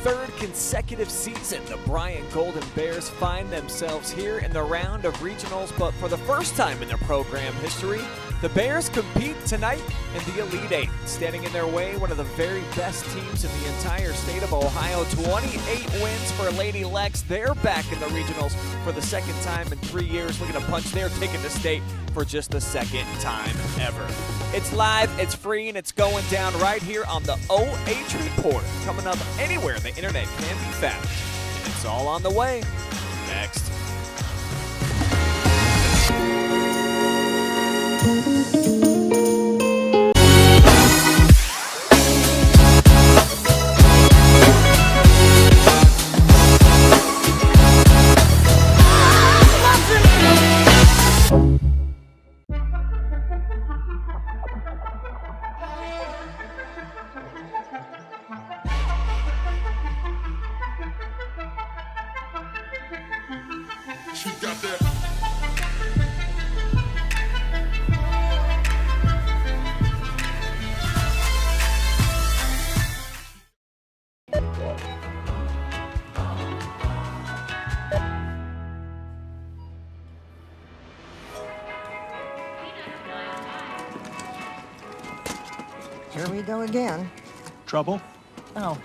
third consecutive season, the Bryan Golden Bears find themselves here in the round of regionals, but for the first time in their program history, the Bears compete tonight in the Elite Eight. Standing in their way, one of the very best teams in the entire state of Ohio. 28 wins for Lady Lex. They're back in the regionals for the second time in 3 years, looking to punch their ticket to state for just the second time ever. It's live, it's free, and it's going down right here on the OH Report. Coming up anywhere the internet can be found. And it's all on the way. Next. She got that. Here we go again. Trouble? Oh,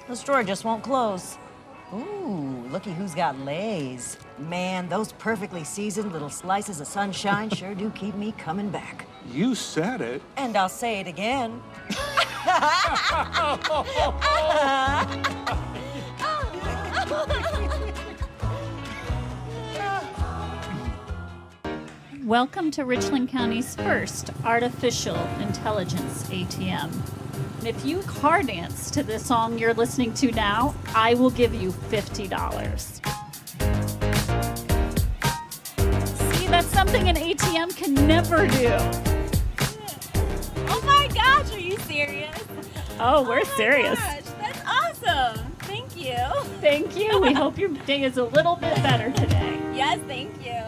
the store just won't close. Ooh, looky who's got Lays. Man, those perfectly seasoned little slices of sunshine sure do keep me coming back. You said it. And I'll say it again. Welcome to Richland County's first artificial intelligence ATM. And if you car dance to the song you're listening to now, I will give you $50. See, that's something an ATM can never do. Oh my gosh, are you serious? Oh, we're serious. Gosh, that's awesome. Thank you. Thank you. We hope your day is a little bit better today. Yes, thank you.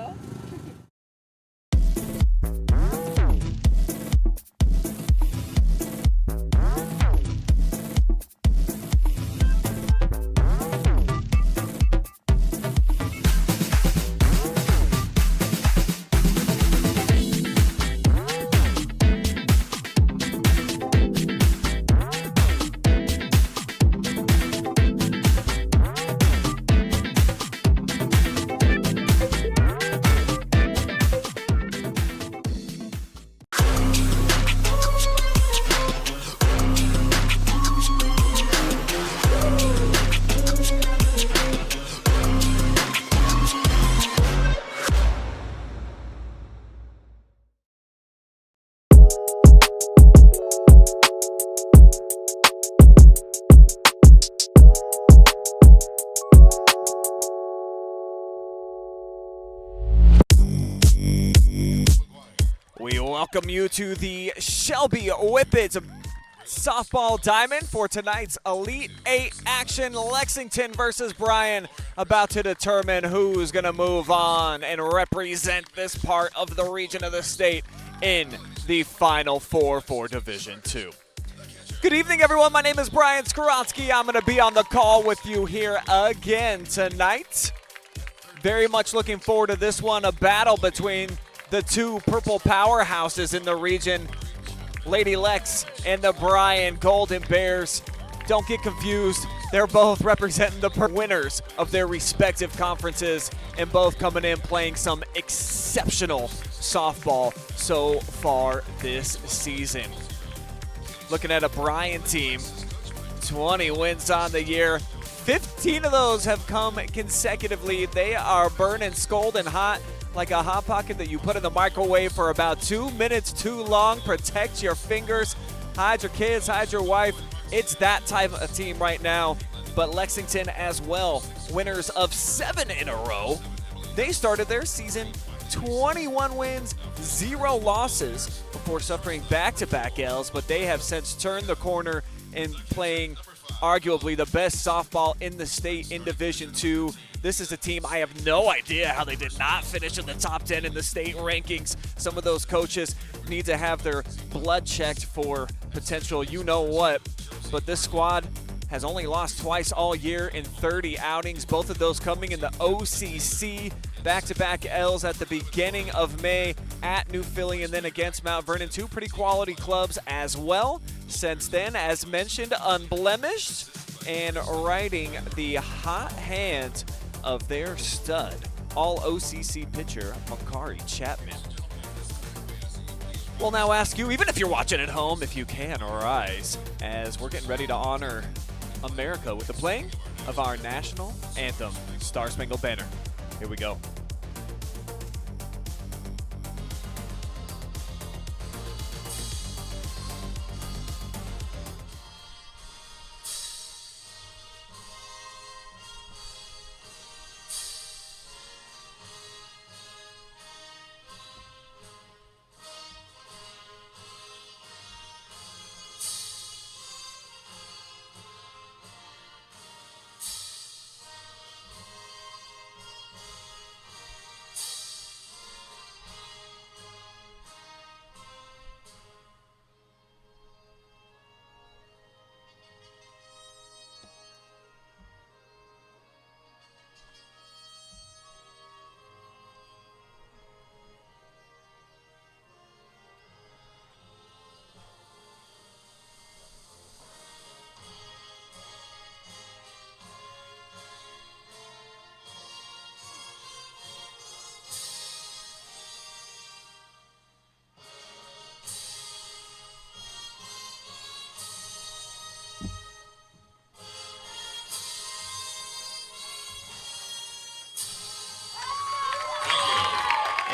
We welcome you to the Shelby Whippets softball diamond for tonight's Elite Eight action. Lexington versus Bryan, about to determine who's going to move on and represent this part of the region of the state in the Final Four for Division II. Good evening, everyone. My name is Brian Skowronski. I'm going to be on the call with you here again tonight. Very much looking forward to this one, a battle between the two purple powerhouses in the region, Lady Lex and the Bryan Golden Bears. Don't get confused. They're both representing the winners of their respective conferences and both coming in playing some exceptional softball so far this season. Looking at a Bryan team, 20 wins on the year. 15 of those have come consecutively. They are burning, scalding hot like a Hot Pocket that you put in the microwave for about 2 minutes too long. Protect your fingers, hide your kids, hide your wife. It's that type of team right now. But Lexington as well, winners of 7 in a row. They started their season 21 wins, 0 losses before suffering back-to-back L's, but they have since turned the corner and playing arguably the best softball in the state in Division II. This is a team I have no idea how they did not finish in the top 10 in the state rankings. Some of those coaches need to have their blood checked for potential you-know-what, but this squad has only lost twice all year in 30 outings, both of those coming in the OCC. Back-to-back L's at the beginning of May at New Philly and then against Mount Vernon. Two pretty quality clubs as well. Since then, as mentioned, unblemished and riding the hot hand of their stud, all OCC pitcher, Makari Chapman. We'll now ask you, even if you're watching at home, if you can rise, as we're getting ready to honor America with the playing of our national anthem, Star Spangled Banner. Here we go.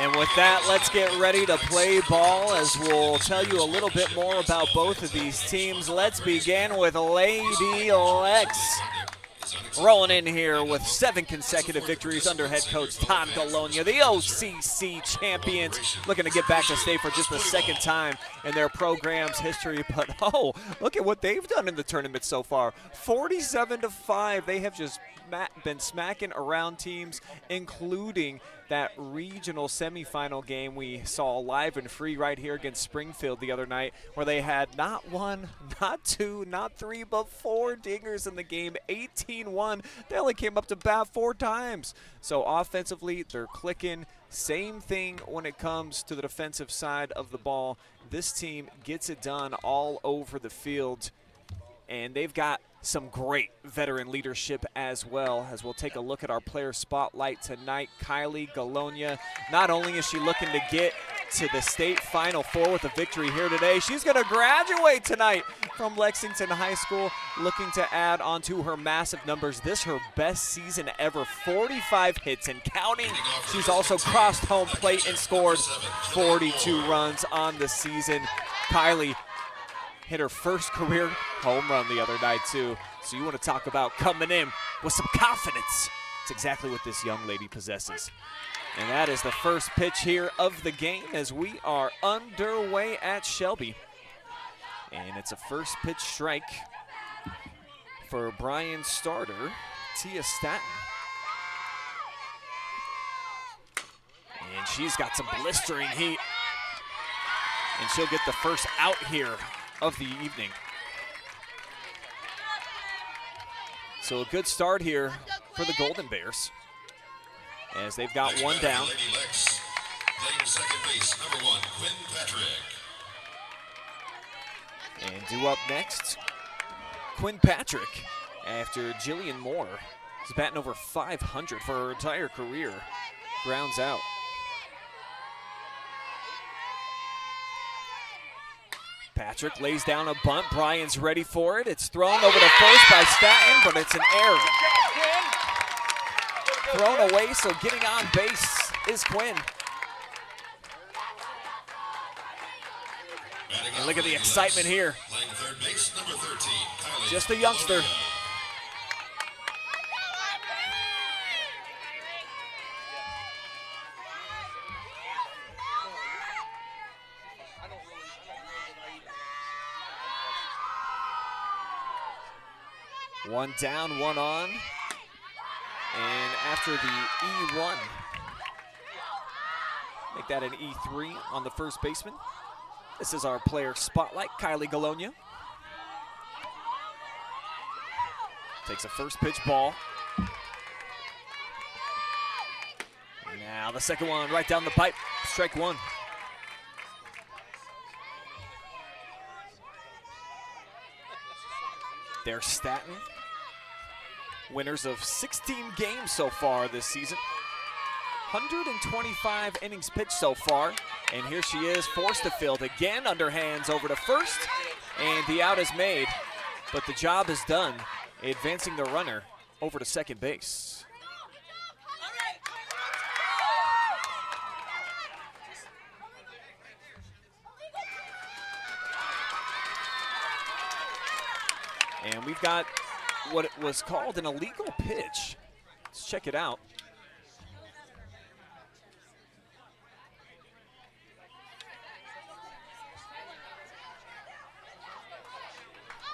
And with that, let's get ready to play ball as we'll tell you a little bit more about both of these teams. Let's begin with Lady Lex. Rolling in here with 7 consecutive victories under head coach Tom Galownia, the OCC champions, looking to get back to state for just the second time in their program's history. But oh, look at what they've done in the tournament so far. 47-5. They have just been smacking around teams, including that regional semifinal game we saw live and free right here against Springfield the other night, where they had not 1, not 2, not 3, but 4 dingers in the game, 18-1. They only came up to bat 4 times. So offensively, they're clicking. Same thing when it comes to the defensive side of the ball. This team gets it done all over the field, and they've got some great veteran leadership as well. As we'll take a look at our player spotlight tonight, Kylie Galownia. Not only is she looking to get to the state Final Four with a victory here today, she's going to graduate tonight from Lexington High School, looking to add on to her massive numbers. This her best season ever, 45 hits and counting. She's also crossed home plate and scored 42 runs on the season. Kylie hit her first career home run the other night too. So you want to talk about coming in with some confidence. It's exactly what this young lady possesses. And that is the first pitch here of the game as we are underway at Shelby. And it's a first pitch strike for Bryan's starter, Tia Staton. And she's got some blistering heat. And she'll get the first out here of the evening. So a good start here for the Golden Bears, as they've got one down. Playing second base, number 1, Quinn Patrick. And due up next, Quinn Patrick, after Jillian Morr is batting over 500 for her entire career, grounds out. Patrick lays down a bunt. Bryan's ready for it. It's thrown over to first by Staton, but it's an error. Thrown away, so getting on base is Quinn. And look at the excitement here. Playing third base, number 13, Kylie. Just a youngster. One down, one on. And after the E1, make that an E3 on the first baseman. This is our player spotlight, Kylie Galownia. Takes a first pitch ball. Now the second one right down the pipe. Strike one. There's Staten. Winners of 16 games so far this season. 125 innings pitched so far. And here she is, forced to field again, underhands over to first. And the out is made, but the job is done, advancing the runner over to second base. And we've got what was called an illegal pitch. Let's check it out.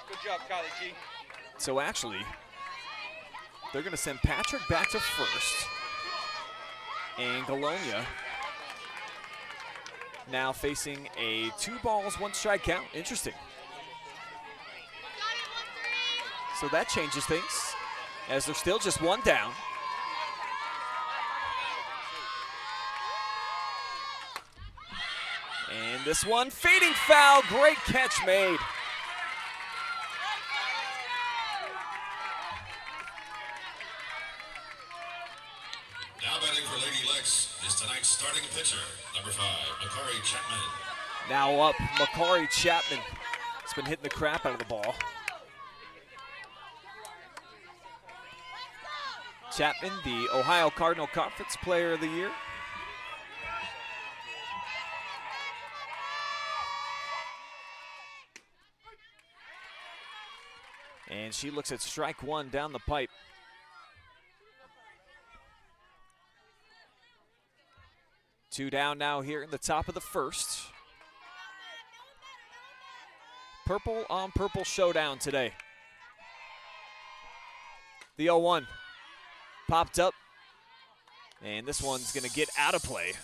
Good job, Kylie G. So actually, they're going to send Patrick back to first. And Galownia now facing a 2-balls, 1-strike count. Interesting. So that changes things, as there's still just one down. And this one, fading foul, great catch made. Now batting for Lady Lex is tonight's starting pitcher, number 5, Makari Chapman. Now up, Makari Chapman. He's been hitting the crap out of the ball. Chapman, the Ohio Cardinal Conference Player of the Year. And she looks at strike one down the pipe. Two down now here in the top of the first. Purple on purple showdown today. The 0-1 popped up, and this one's going to get out of play.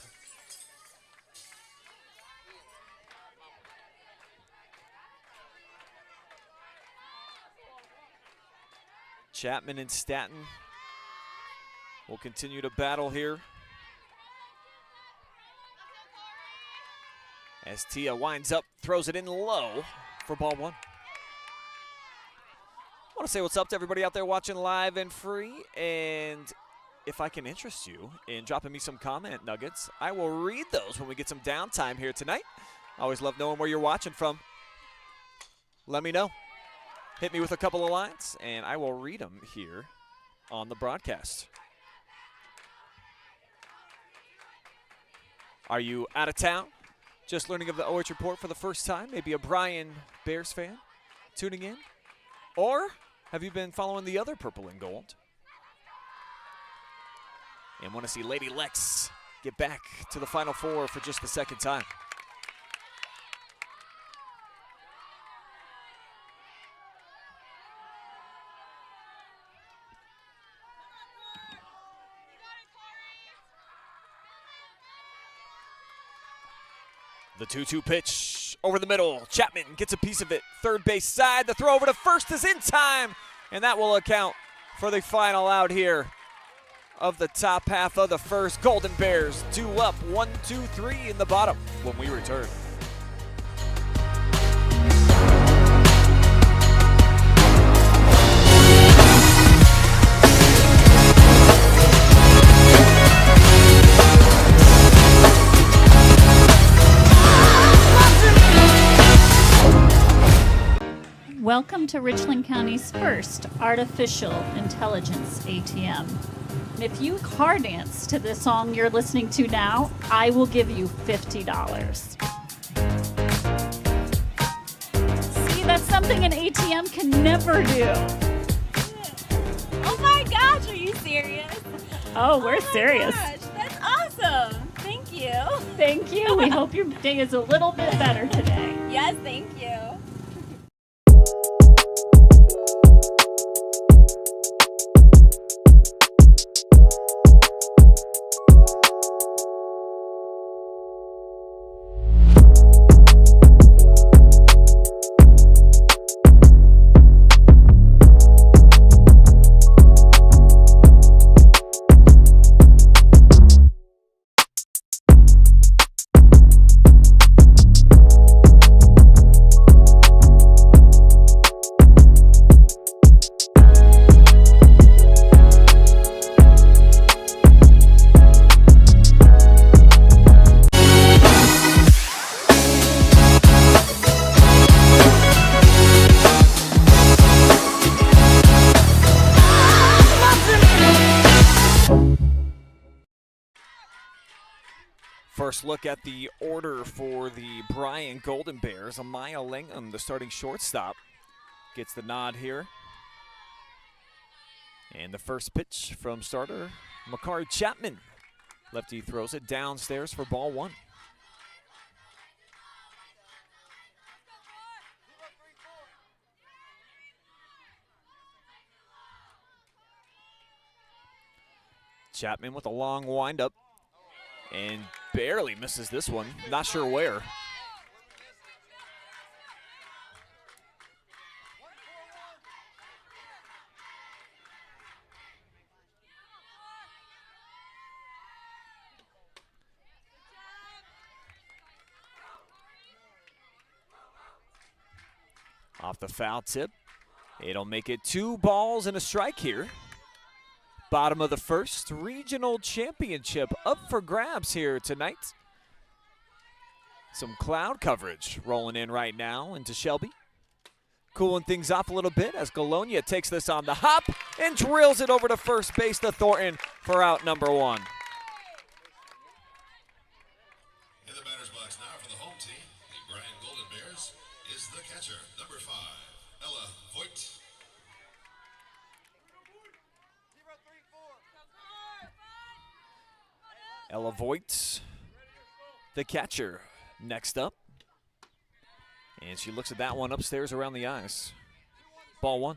Chapman and Staten will continue to battle here. As Tia winds up, throws it in low for ball one. I want to say what's up to everybody out there watching live and free, and if I can interest you in dropping me some comment nuggets, I will read those when we get some downtime here tonight. I always love knowing where you're watching from. Let me know. Hit me with a couple of lines, and I will read them here on the broadcast. Are you out of town? Just learning of the OH Report for the first time? Maybe a Bryan Bears fan tuning in? Or have you been following the other purple and gold? And want to see Lady Lex get back to the Final Four for just the second time? The 2-2 pitch over the middle. Chapman gets a piece of it. Third base side. The throw over to first is in time. And that will account for the final out here of the top half of the first. Golden Bears 2 up, 1-2-3 in the bottom when we return. Welcome to Richland County's first artificial intelligence ATM. And if you car dance to the song you're listening to now, I will give you $50. See, that's something an ATM can never do. Oh my gosh, are you serious? Oh, we're serious. Gosh, that's awesome. Thank you. Thank you. We hope your day is a little bit better today. Yes, thank you. first look at the order for the Bryan Golden Bears. Amaya Lingham, the starting shortstop, gets the nod here. And the first pitch from starter Makari Chapman. Lefty throws it downstairs for ball one. Chapman with a long windup and barely misses this one. Not sure where. Off the foul tip. It'll make it 2 balls and a strike here. Bottom of the first, regional championship up for grabs here tonight. Some cloud coverage rolling in right now into Shelby. Cooling things off a little bit as Galownia takes this on the hop and drills it over to first base to Thornton for out number 1. In the batter's box now for the home team, the Bryan Golden Bears, is the catcher, number 5, Ella Voigt. Ella Voigt, the catcher, next up. And she looks at that one upstairs around the eyes. Ball 1.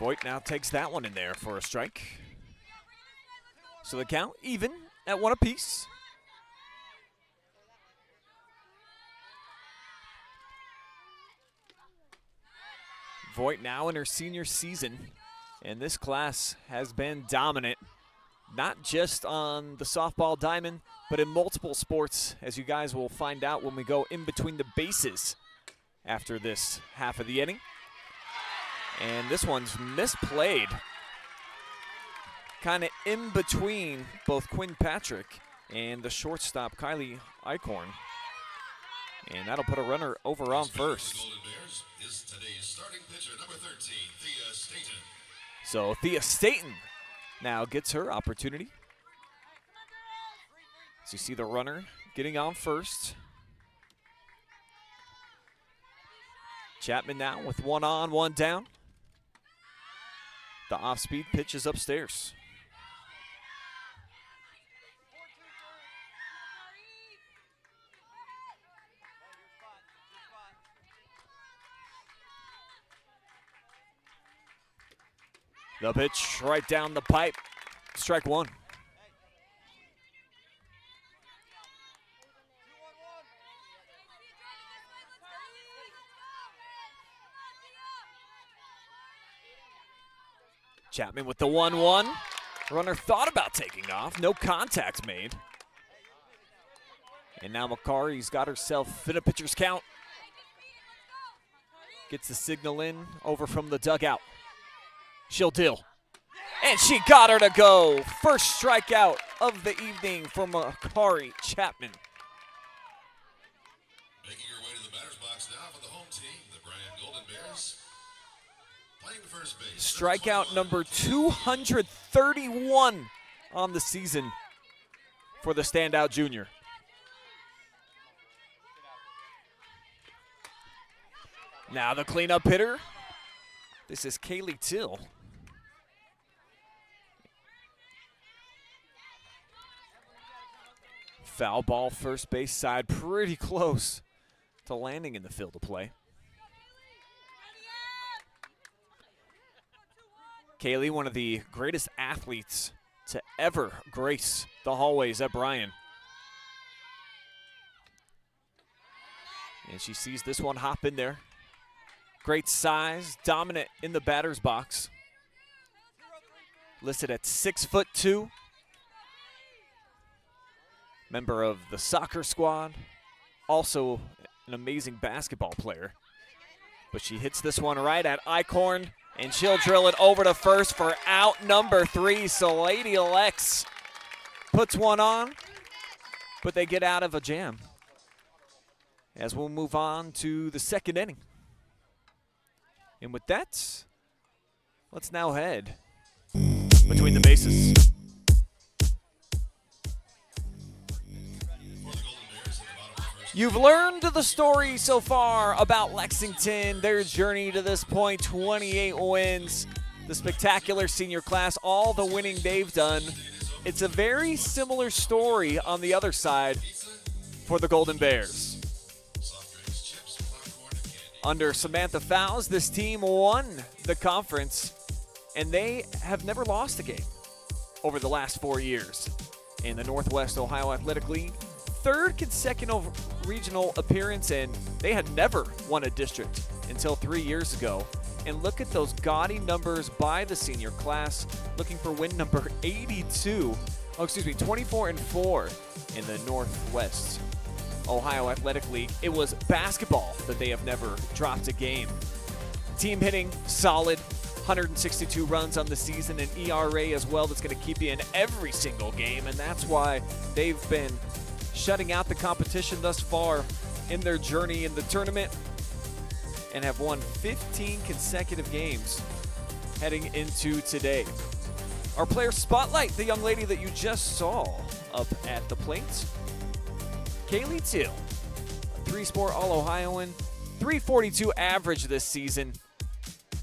Voigt now takes that one in there for a strike. So the count even at 1 apiece. Voigt now in her senior season, and this class has been dominant, not just on the softball diamond, but in multiple sports, as you guys will find out when we go in between the bases after this half of the inning. And this one's misplayed, kind of in between both Quinn Patrick and the shortstop, Kylie Eichorn. And that'll put a runner over on first. Golden Bears is today's starting pitcher, number 13, Thea Staten. So Thea Staten now gets her opportunity. So you see the runner getting on first. Chapman now with 1 on, 1 down. The off-speed pitch is upstairs. The pitch right down the pipe. Strike 1. Chapman with the 1-1. Runner thought about taking off. No contact made. And now Makari's got herself in a pitcher's count. Gets the signal in over from the dugout. She'll deal. And she got her to go. First strikeout of the evening for Makari Chapman. Making her way to the batter's box now for the home team, the Bryan Golden Bears. Playing first base. Strikeout number 231 on the season for the standout junior. Now the cleanup hitter. This is Kailee Thiel. Foul ball, first base side, pretty close to landing in the field of play. Kaylee, one of the greatest athletes to ever grace the hallways at Bryan. And she sees this one hop in there. Great size, dominant in the batter's box. Listed at 6'2". Member of the soccer squad. Also an amazing basketball player. But she hits this one right at Eichorn, and she'll drill it over to first for out number 3. So Lady Lex puts one on, but they get out of a jam. As we'll move on to the second inning. And with that, let's now head between the bases. You've learned the story so far about Lexington, their journey to this point, 28 wins, the spectacular senior class, all the winning they've done. It's a very similar story on the other side for the Golden Bears. Under Samantha Fowles, this team won the conference, and they have never lost a game over the last 4 years. In the Northwest Ohio Athletic League, third consecutive regional appearance, and they had never won a district until 3 years ago. And look at those gaudy numbers by the senior class, looking for win number 82. 24-4 in the Northwest Ohio Athletic League. It was basketball that they have never dropped a game. Team hitting solid, 162 runs on the season, and ERA as well that's going to keep you in every single game, and that's why they've been shutting out the competition thus far in their journey in the tournament and have won 15 consecutive games heading into today. Our player spotlight, the young lady that you just saw up at the plate, Kailee Thiel, a 3-sport All-Ohioan, 342 average this season.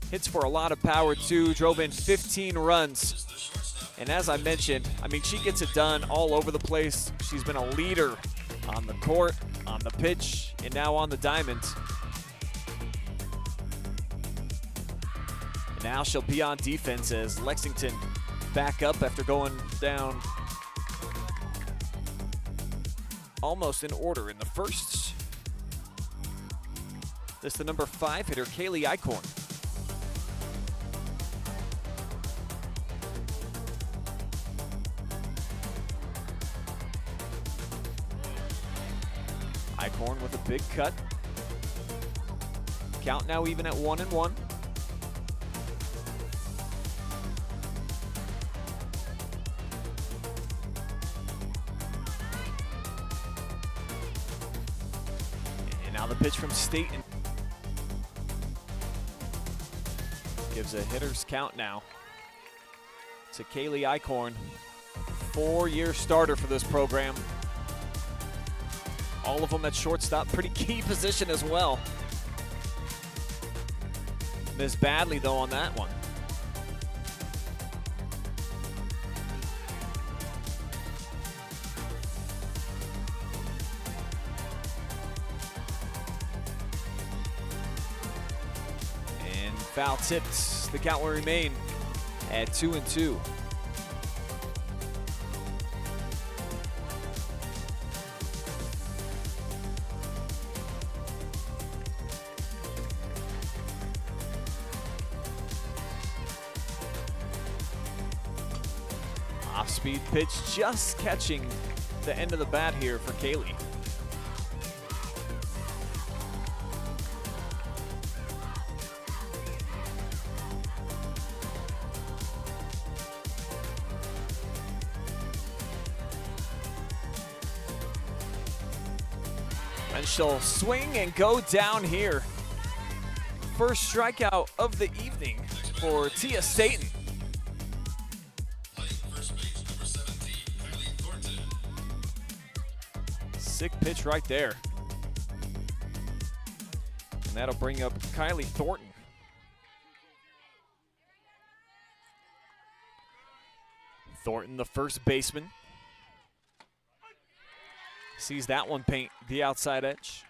Hits for a lot of power too, drove in 15 runs. And as I mentioned, she gets it done all over the place. She's been a leader on the court, on the pitch, and now on the diamond. And now she'll be on defense as Lexington back up after going down almost in order in the first. This is the number 5 hitter, Kylie Eichorn. Eichorn with a big cut. Count now even at 1-1. And now the pitch from Staten. Gives a hitter's count now to Kylie Eichorn. 4-year starter for this program. All of them at shortstop, pretty key position as well. Missed badly though on that one. And foul tipped. The count will remain at 2-2. Off-speed pitch, just catching the end of the bat here for Kaylee. And she'll swing and go down here. First strikeout of the evening for Tia Staten. Sick pitch right there. And that'll bring up Kylie Thornton. Thornton, the first baseman. Sees that one paint the outside edge.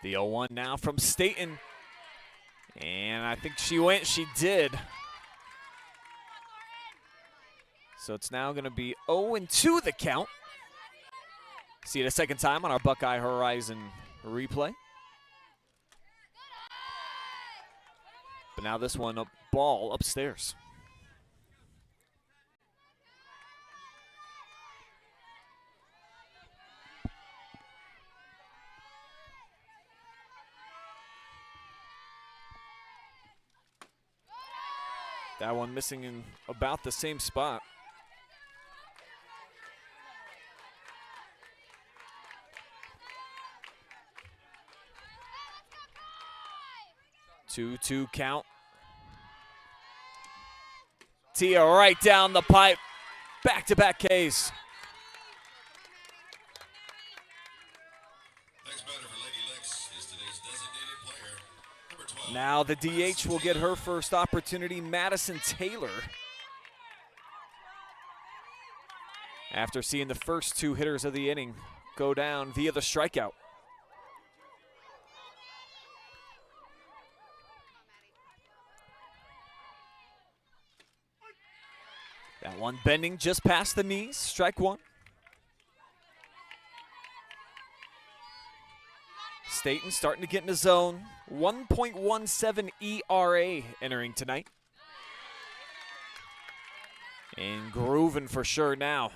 The 0-1 now from Staten. And I think she did. So it's now going to be 0-2 the count. See it a second time on our Buckeye Horizon replay. But now this one, a ball upstairs. That one missing in about the same spot. 2-2 count. Tia right down the pipe. Back-to-back Ks. Next batter for Lady Lex is today's designated player, number 12. Now the DH will get her first opportunity, Madison Taylor. After seeing the first two hitters of the inning go down via the strikeout. That one bending just past the knees, strike one. Staten starting to get in the zone. 1.17 ERA entering tonight. And grooving for sure now.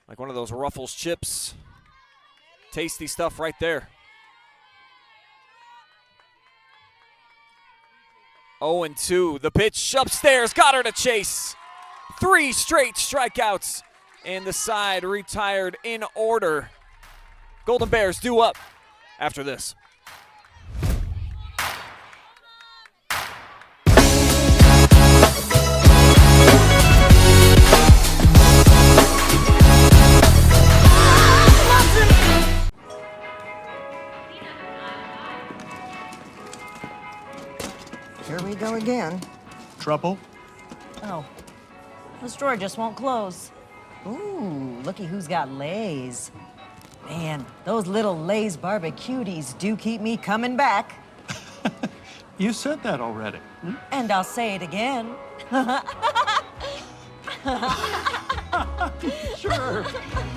Like one of those Ruffles chips. Tasty stuff right there. 0-2, the pitch upstairs, got her to chase. 3 straight strikeouts, and the side retired in order. Golden Bears due up after this. Here we go again. Trouble? Oh, this drawer just won't close. Ooh, looky who's got Lay's. Man, those little Lay's barbecuties do keep me coming back. You said that already. And I'll say it again. Sure.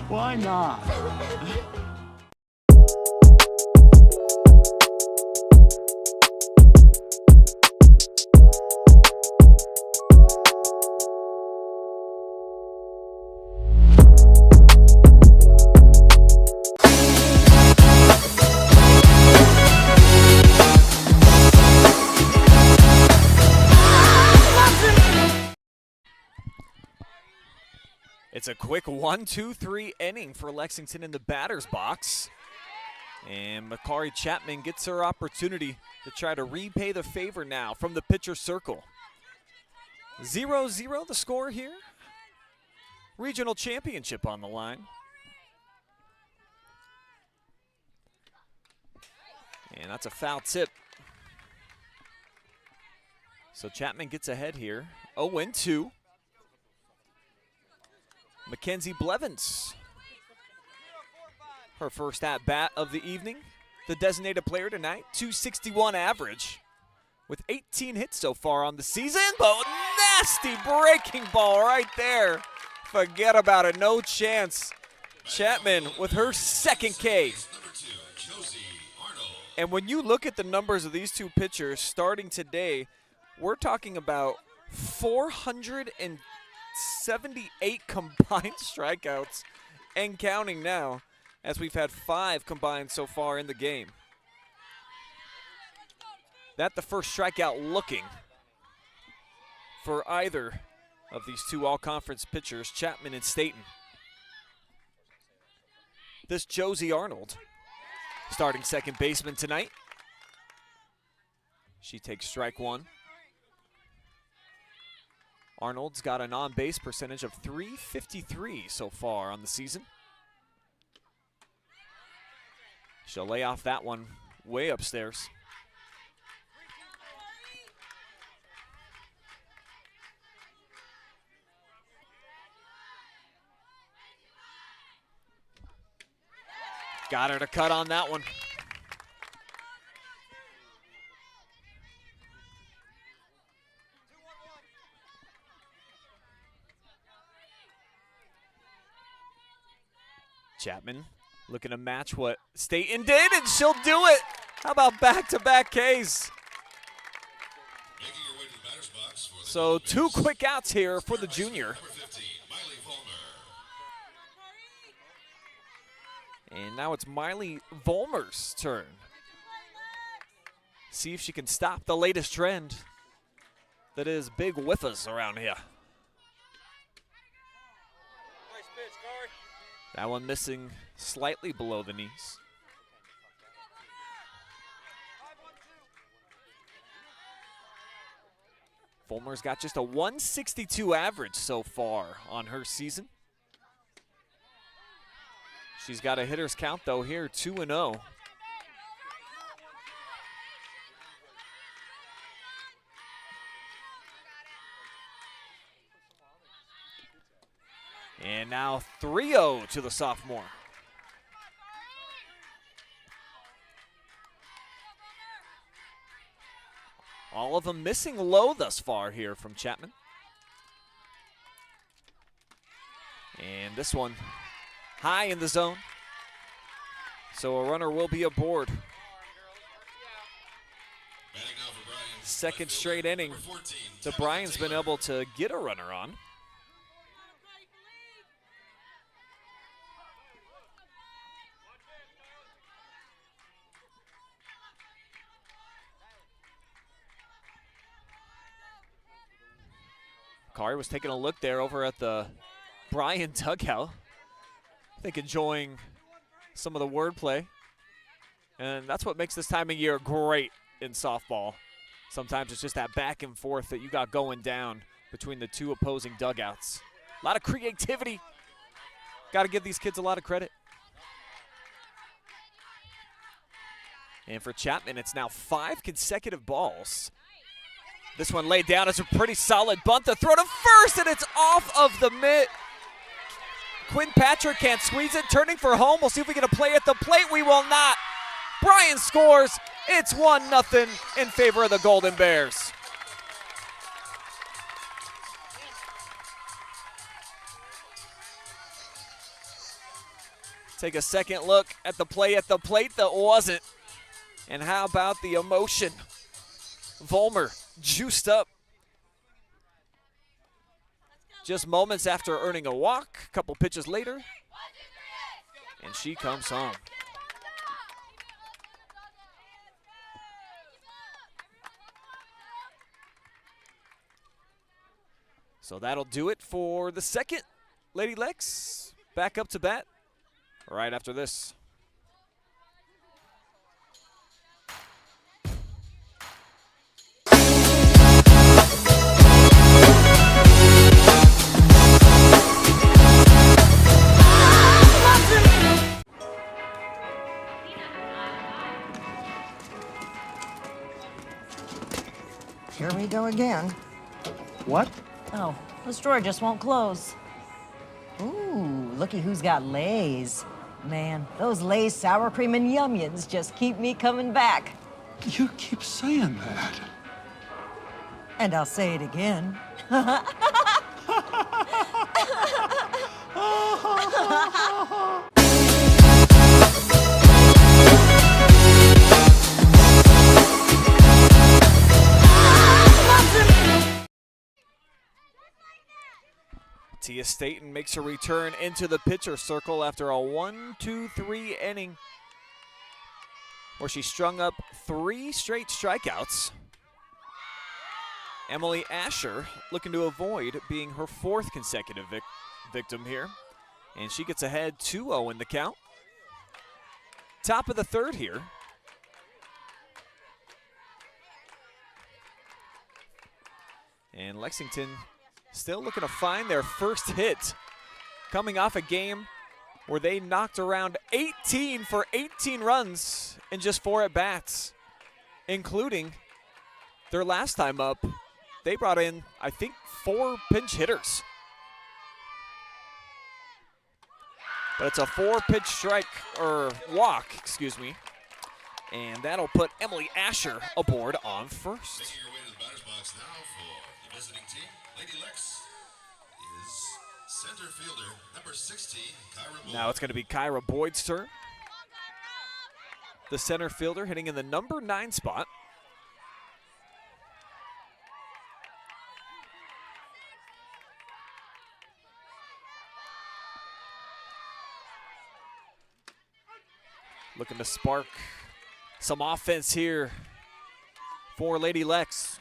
Why not? It's a quick 1-2-3 inning for Lexington in the batter's box. And Makari Chapman gets her opportunity to try to repay the favor now from the pitcher circle. 0-0 the score here. Regional championship on the line. And that's a foul tip. So Chapman gets ahead here. 0-2. Mackenzie Blevins, her first at-bat of the evening. The designated player tonight, 261 average with 18 hits so far on the season. But nasty breaking ball right there. Forget about it, no chance. Chapman with her second K. And when you look at the numbers of these two pitchers starting today, we're talking about 478 combined strikeouts and counting now, as we've had 5 combined so far in the game. That the first strikeout looking for either of these two all-conference pitchers, Chapman and Staten. This Josie Arnold, starting second baseman tonight. She takes strike one. Arnold's got an on-base percentage of .353 so far on the season. She'll lay off that one way upstairs. Got her to cut on that one. Chapman looking to match what Staten did, and she'll do it. How about back-to-back Ks? So 2 quick outs here for the junior. And now it's Miley Volmer's turn. See if she can stop the latest trend that is big whiffers around here. That one missing slightly below the knees. Fulmer's got just a 162 average so far on her season. She's got a hitter's count, though, here, 2-0. And now 3-0 to the sophomore. All of them missing low thus far here from Chapman. And this one high in the zone. So a runner will be aboard. Second straight inning that Bryan's been able to get a runner on. Kari was taking a look there over at the Bryan dugout. I think enjoying some of the wordplay. And that's what makes this time of year great in softball. Sometimes it's just that back and forth that you got going down between the two opposing dugouts. A lot of creativity. Got to give these kids a lot of credit. And for Chapman, it's now 5 consecutive balls. This one laid down as a pretty solid bunt. The throw to first, and it's off of the mitt. Quinn Patrick can't squeeze it. Turning for home. We'll see if we get a play at the plate. We will not. Bryan scores. It's 1-0 in favor of the Golden Bears. Take a second look at the play at the plate that wasn't. And how about the emotion? Vollmer juiced up. Just moments after earning a walk, a couple pitches later, and she comes home. So that'll do it for the second. Lady Lex back up to bat right after this. Here we go again. What? Oh, this drawer just won't close. Ooh, looky who's got Lay's. Man, those Lay's sour cream and Yum-Yums just keep me coming back. You keep saying that. And I'll say it again. Tia Staten makes her return into the pitcher circle after a 1-2-3 inning where she strung up 3 straight strikeouts. Emily Asher looking to avoid being her 4th consecutive victim here. And she gets ahead 2-0 in the count. Top of the 3rd here. And Lexington still looking to find their first hit, coming off a game where they knocked around 18 for 18 runs in just 4 at-bats, including their last time up. They brought in, I think, 4 pinch hitters. But it's a 4-pitch strike, or walk, excuse me. And that'll put Emily Asher aboard on first. Making your way to the batter's box now for the visiting team, Lady Lex, is center fielder number 16, Kyra Boyd. Now it's going to be Kyra Boyd's turn. The center fielder hitting in the number 9 spot. Looking to spark some offense here for Lady Lex.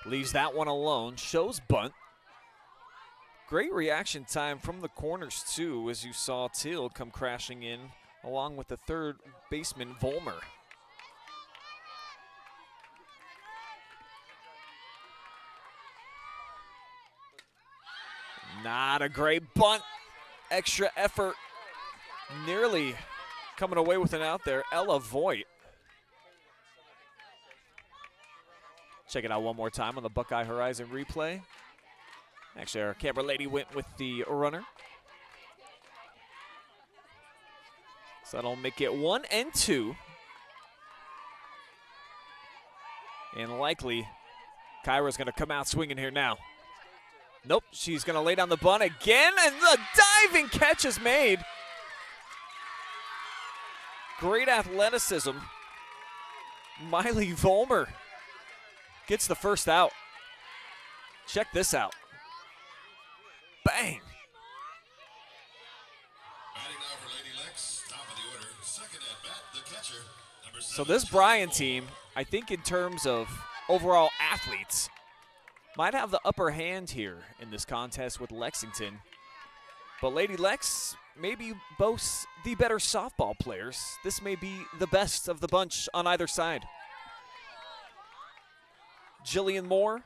Leaves that one alone. Shows bunt. Great reaction time from the corners, too, as you saw Thiel come crashing in along with the third baseman, Vollmer. Not a great bunt. Extra effort. Nearly coming away with an out there. Ella Voigt. Check it out one more time on the Buckeye Horizon replay. Actually, our camera lady went with the runner. So that'll make it 1-2. And likely, Kyra's going to come out swinging here now. Nope, she's going to lay down the bunt again, and the diving catch is made. Great athleticism. Miley Vollmer gets the first out. Check this out. Bang. Batting now for Lady Lex, top of the order. Second at bat, the catcher, number 7. So this Bryan team, I think in terms of overall athletes, might have the upper hand here in this contest with Lexington. But Lady Lex maybe boasts the better softball players. This may be the best of the bunch on either side. Jillian Morr,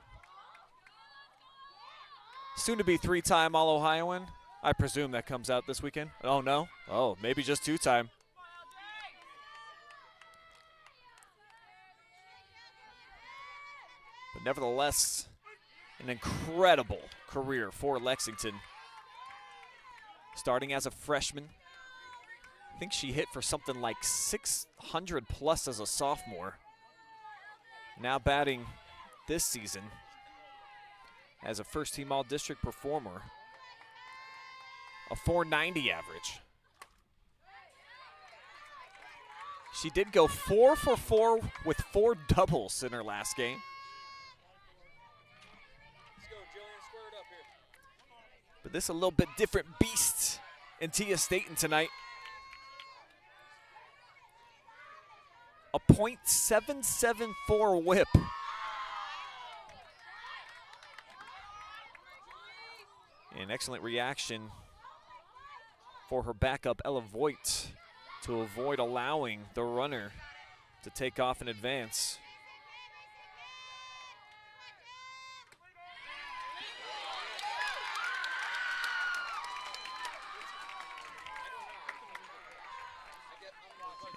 soon to be 3-time All-Ohioan. I presume that comes out this weekend. Oh, no? Oh, maybe just 2-time. But nevertheless, an incredible career for Lexington. Starting as a freshman, I think she hit for something like 600 plus as a sophomore. Now batting this season as a first-team All-District performer, a .490 average. She did go 4 for 4 with 4 doubles in her last game. But this is a little bit different beast in Tia Staten tonight. A .774 whip. An excellent reaction for her backup, Ella Voigt, to avoid allowing the runner to take off in advance.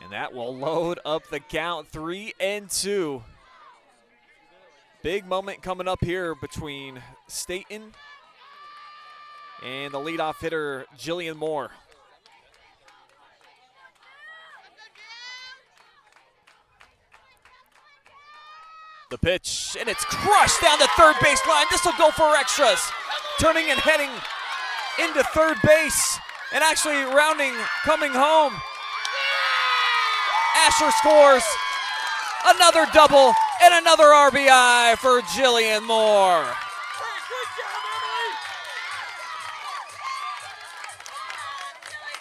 And that will load up the count, 3-2. Big moment coming up here between Staten and the leadoff hitter, Jillian Morr. The pitch, and it's crushed down the third base line. This will go for extras. Turning and heading into third base, and actually rounding, coming home. Asher scores another double and another RBI for Jillian Morr.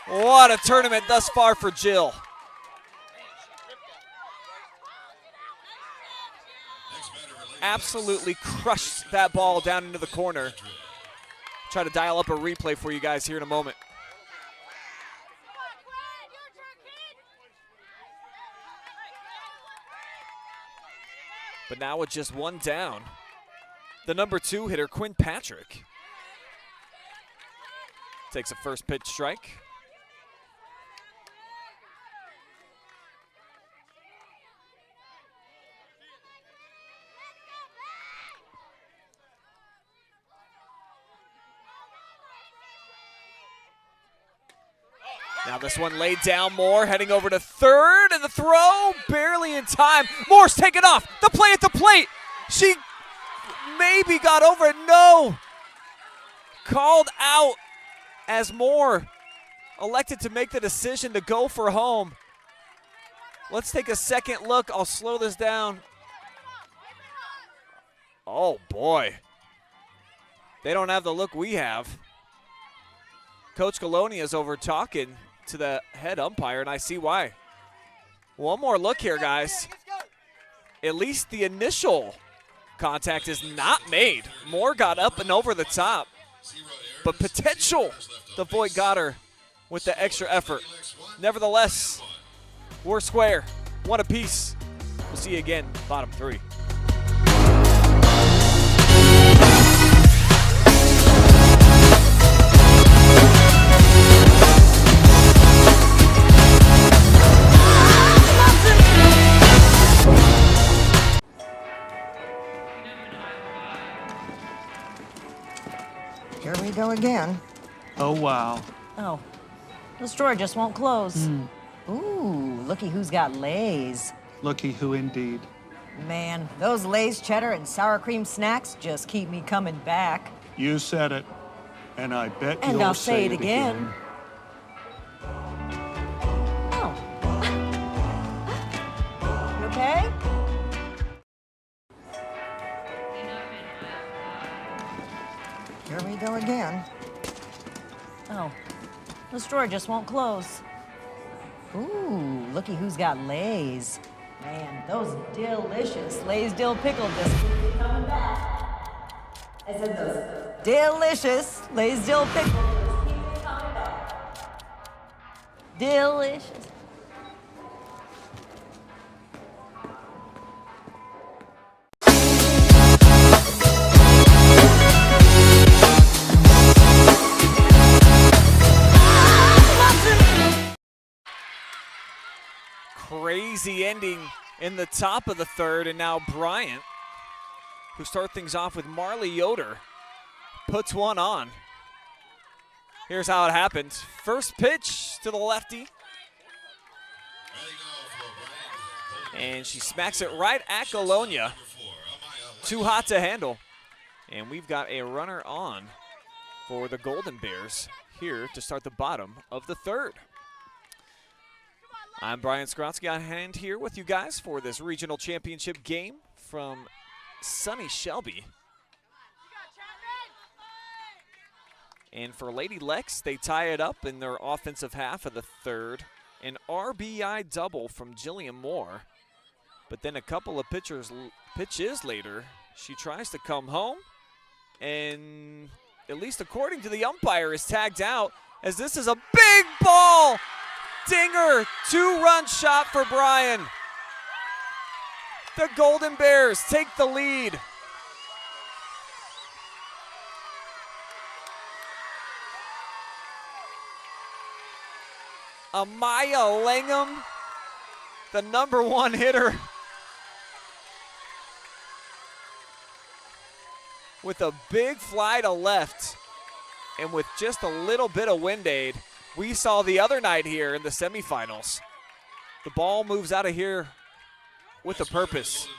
What a tournament thus far for Jill. Absolutely crushed that ball down into the corner. Try to dial up a replay for you guys here in a moment. But now with just one down, the number 2 hitter, Quinn Patrick, takes a first pitch strike. Now this one laid down, Moore heading over to third, and the throw barely in time. Moore's taken off, the play at the plate. She maybe got over it, no. Called out as Moore elected to make the decision to go for home. Let's take a second look, I'll slow this down. Oh boy, they don't have the look we have. Coach Galownia is over talking to the head umpire, and I see why. One more look here, guys. At least the initial contact is not made. Moore got up and over the top. 0 error. but potential. The Voigt got her with the extra effort. Nevertheless, we're square, one apiece. We'll see you again, bottom three. Here we go again. Oh, wow. Oh, this drawer just won't close. Ooh, looky who's got Lay's. Looky who indeed. Man, those Lay's cheddar and sour cream snacks just keep me coming back. You said it. And I bet And you'll I'll say it again. Oh. You okay? Here we go again. Oh, this drawer just won't close. Ooh, looky who's got Lay's. Man, those delicious Lay's dill pickle just keep me coming back. I said those delicious Lay's dill pickle just keep me coming back. Delicious. Crazy ending in the top of the third, and now Bryant, who start things off with Marley Yoder, puts one on. Here's how it happens. First pitch to the lefty, and she smacks it right at Galownia. Too hot to handle. And we've got a runner on for the Golden Bears here to start the bottom of the third. I'm Brian Skowronski on hand here with you guys for this regional championship game from sunny Shelby. And for Lady Lex, they tie it up in their offensive half of the third. An RBI double from Jillian Morr. But then a couple of pitches later, she tries to come home. And at least according to the umpire, is tagged out as this is a big ball. Dinger, two-run shot for Bryan. The Golden Bears take the lead. Amaya Langham, the #1 hitter, with a big fly to left, and with just a little bit of wind aid. We saw the other night here in the semifinals. The ball moves out of here with a purpose.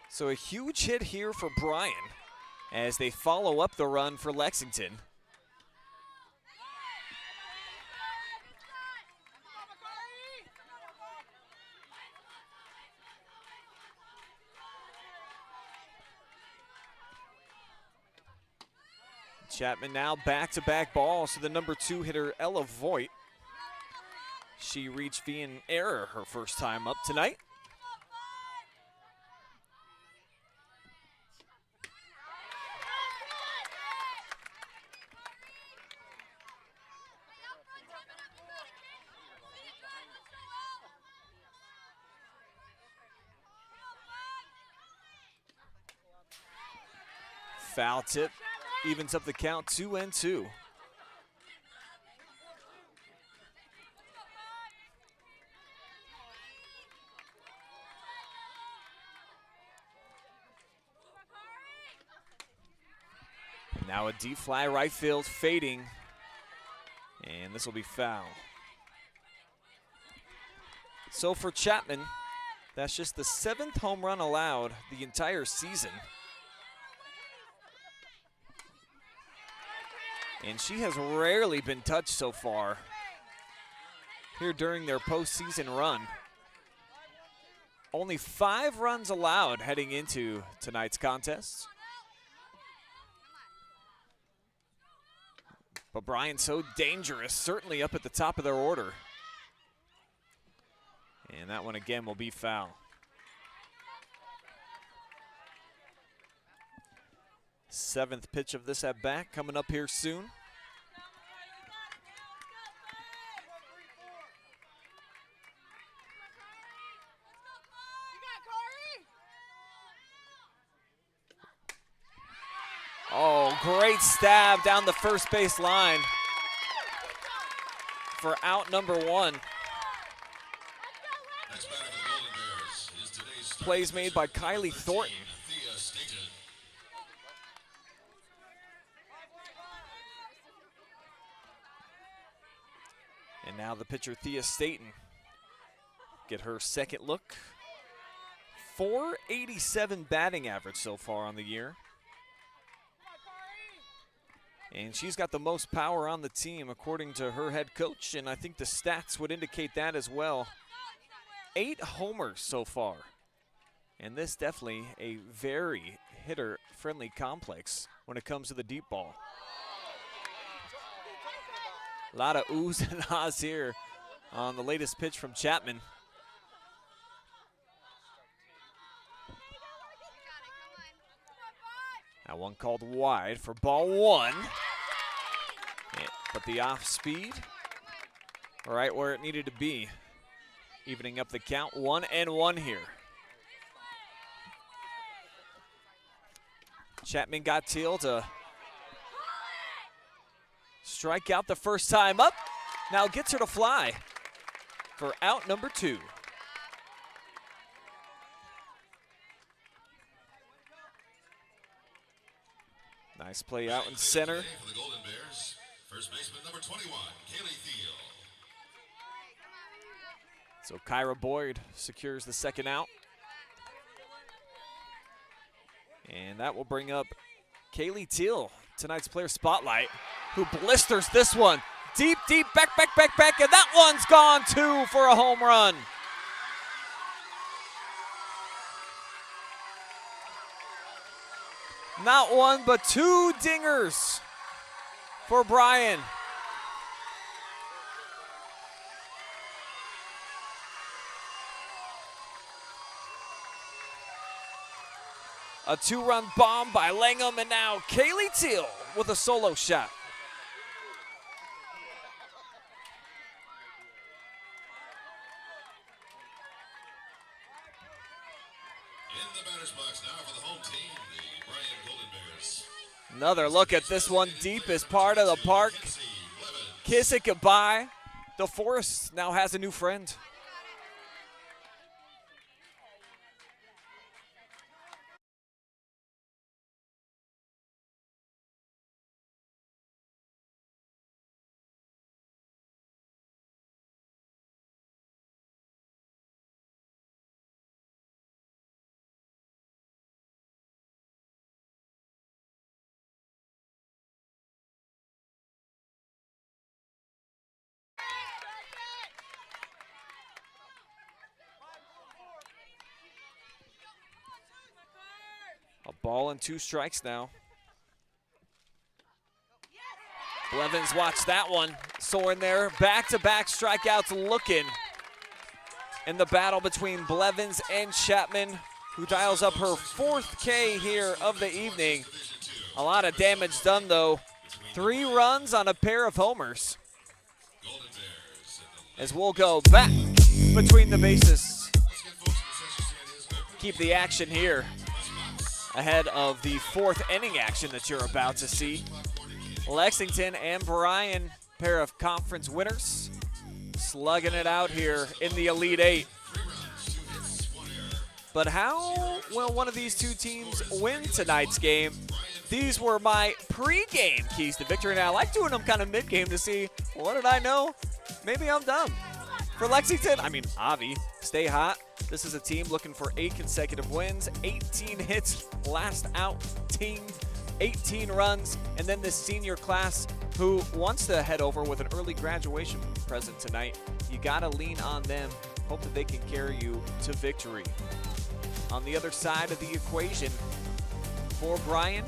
So a huge hit here for Bryan as they follow up the run for Lexington. Chapman now back-to-back balls to the #2 hitter, Ella Voigt. She reached via an error her first time up tonight. Foul tip evens up the count, 2-2. Now a deep fly right field fading, and this will be foul. So for Chapman, that's just the 7th home run allowed the entire season. And she has rarely been touched so far here during their postseason run. Only 5 runs allowed heading into tonight's contest. But Bryan's so dangerous, certainly up at the top of their order. And that one again will be foul. Seventh pitch of this at bat coming up here soon. Oh, great stab down the first base line for out number one. Next batter for the Golden Bears is today's Plays made by Kailee Thornton. Thea Staten. And now the pitcher, Thea Staten, get her second look. .487 batting average so far on the year. And she's got the most power on the team, according to her head coach, and I think the stats would indicate that as well. 8 homers so far. And this definitely a very hitter-friendly complex when it comes to the deep ball. A lot of oohs and ahs here on the latest pitch from Chapman. That one called wide for ball one. Yeah, but the off speed right where it needed to be. Evening up the count, 1-1 here. Chapman got Thiel to strike out the first time up. Now gets her to fly for out number 2. Nice play out in center. For the Golden Bears, first baseman number 21, Kailee Thiel. So Kyra Boyd secures the second out. And that will bring up Kailee Thiel, tonight's player spotlight, who blisters this one. Deep, deep, back, and that one's gone too for a home run. Not one, but 2 dingers for Bryan. A 2-run bomb by Langham, and now Kailee Thiel with a solo shot. In the batter's box now for the home team, the Bryan Golden Bears. Another look at this one, deep as part of the park. Kiss it goodbye. DeForest now has a new friend. A ball and 2 strikes now. Blevins watch that one. Soaring there, back-to-back strikeouts looking in the battle between Blevins and Chapman, who dials up her 4th K here of the evening. A lot of damage done though. 3 runs on a pair of homers. As we'll go back between the bases. Keep the action here ahead of the 4th inning action that you're about to see. Lexington and Bryan, pair of conference winners, slugging it out here in the Elite 8. But how will one of these 2 teams win tonight's game? These were my pre-game keys to victory. Now, I like doing them kind of mid-game to see, what did I know? Maybe I'm dumb. For Lexington, Avi, stay hot. This is a team looking for 8 consecutive wins, 18 hits last out team, 18 runs, and then this senior class who wants to head over with an early graduation present tonight. You gotta lean on them, hope that they can carry you to victory. On the other side of the equation, for Bryan,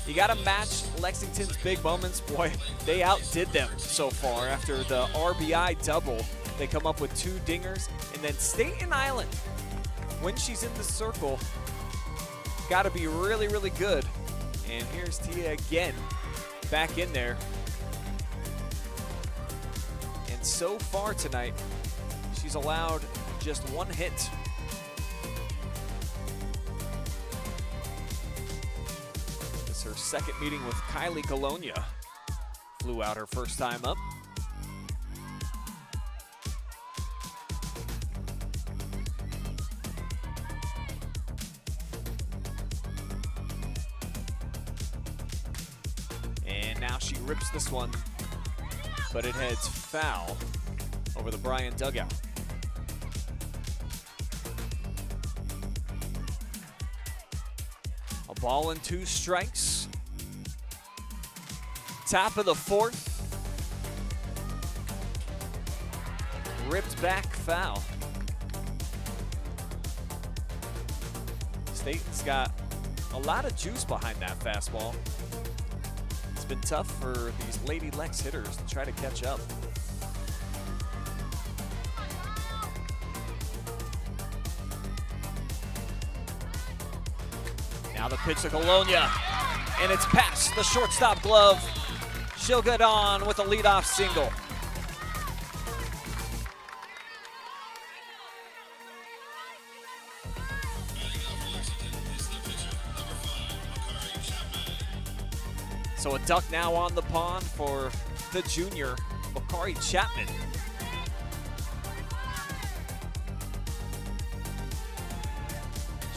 You got to match Lexington's big moments. Boy, they outdid them so far. After the RBI double, they come up with 2 dingers. And then Staten Island, when she's in the circle, got to be really, really good. And here's Tia again, back in there. And so far tonight, she's allowed just 1 hit. Her second meeting with Kylie Galownia. Flew out her first time up. And now she rips this one, but it heads foul over the Bryan dugout. A ball and 2 strikes. Top of the 4th. Ripped back foul. Staten's got a lot of juice behind that fastball. It's been tough for these Lady Lex hitters to try to catch up. Now the pitch to Galownia, and it's past the shortstop glove. She'll get on with a leadoff single. So a duck now on the pond for the junior, Makari Chapman.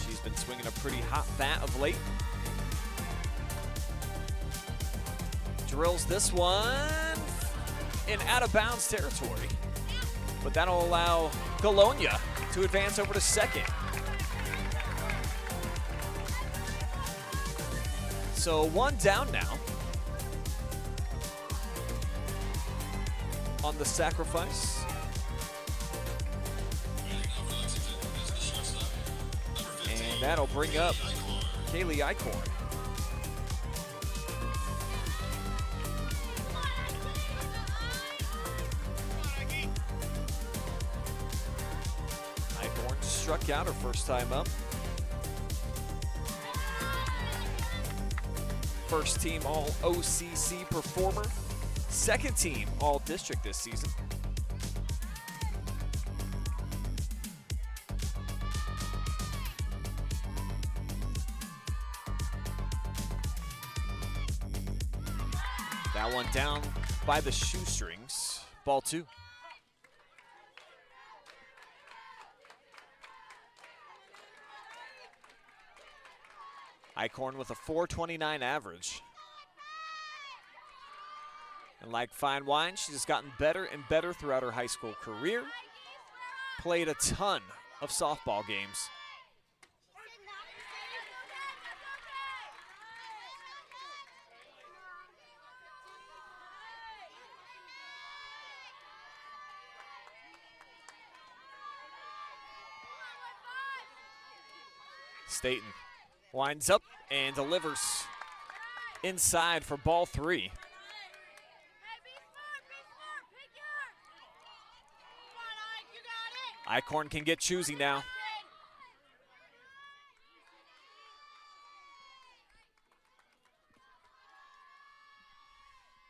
She's been swinging a pretty hot bat of late. Drills this one in out-of-bounds territory, but that'll allow Galownia to advance over to second. So 1 down now on the sacrifice. And that'll bring up Kaylie Eichorn. Eichorn struck out her first time up. First team All-OCC performer. Second team All-District this season. That one down by the shoestrings. Ball 2. Eichorn with a .429 average. And like fine wine, she's just gotten better and better throughout her high school career. Played a ton of softball games. Staten winds up and delivers inside for ball 3. Eichorn can get choosy now.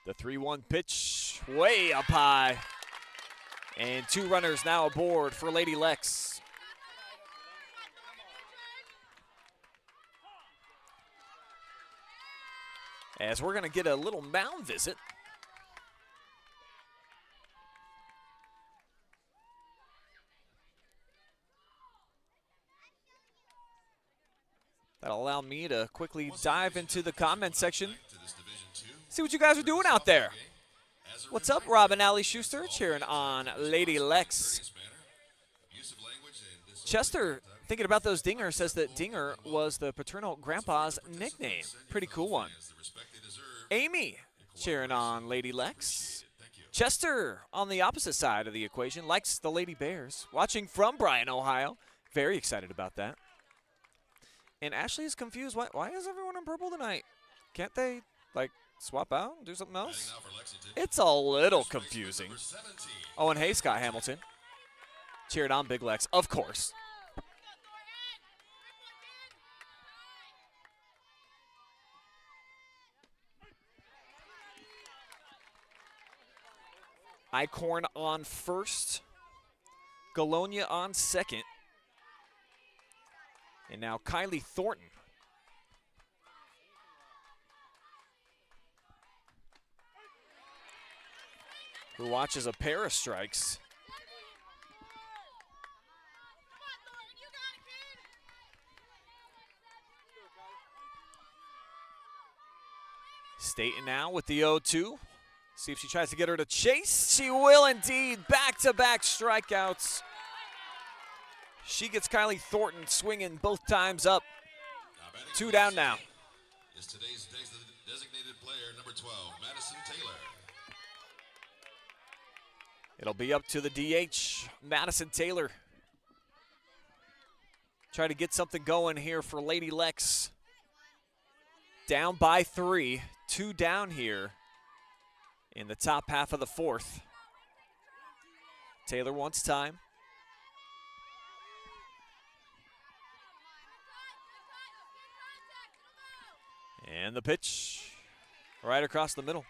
The 3-1 pitch way up high. And 2 runners now aboard for Lady Lex. As we're going to get a little mound visit. That'll allow me to quickly dive into the comment section. See what you guys are doing out there. What's up, Robin Alley Schuster, cheering on Lady Lex. Chester, thinking about those dingers, says that dinger was the paternal grandpa's nickname. Pretty cool one. Amy, cheering on Lady Lex. Chester, on the opposite side of the equation, likes the Lady Bears. Watching from Bryan, Ohio. Very excited about that. And Ashley is confused. Why is everyone in purple tonight? Can't they, like, swap out and do something else? Now for Lexington. It's a little confusing. Number 17. Oh, and hey, Scott Hamilton. Cheered on Big Lex, of course. Eichorn on first. Galownia on second. And now Kailee Thornton. Who watches a pair of strikes. Staten now with the 0-2. See if she tries to get her to chase. She will indeed. Back-to-back strikeouts. She gets Kailee Thornton swinging both times up. batting 2 down now. Is today's designated player, number 12, Madison Taylor. It'll be up to the DH, Madison Taylor. Try to get something going here for Lady Lex. Down by 3, 2 down here in the top half of the 4th. Taylor wants time. And the pitch right across the middle.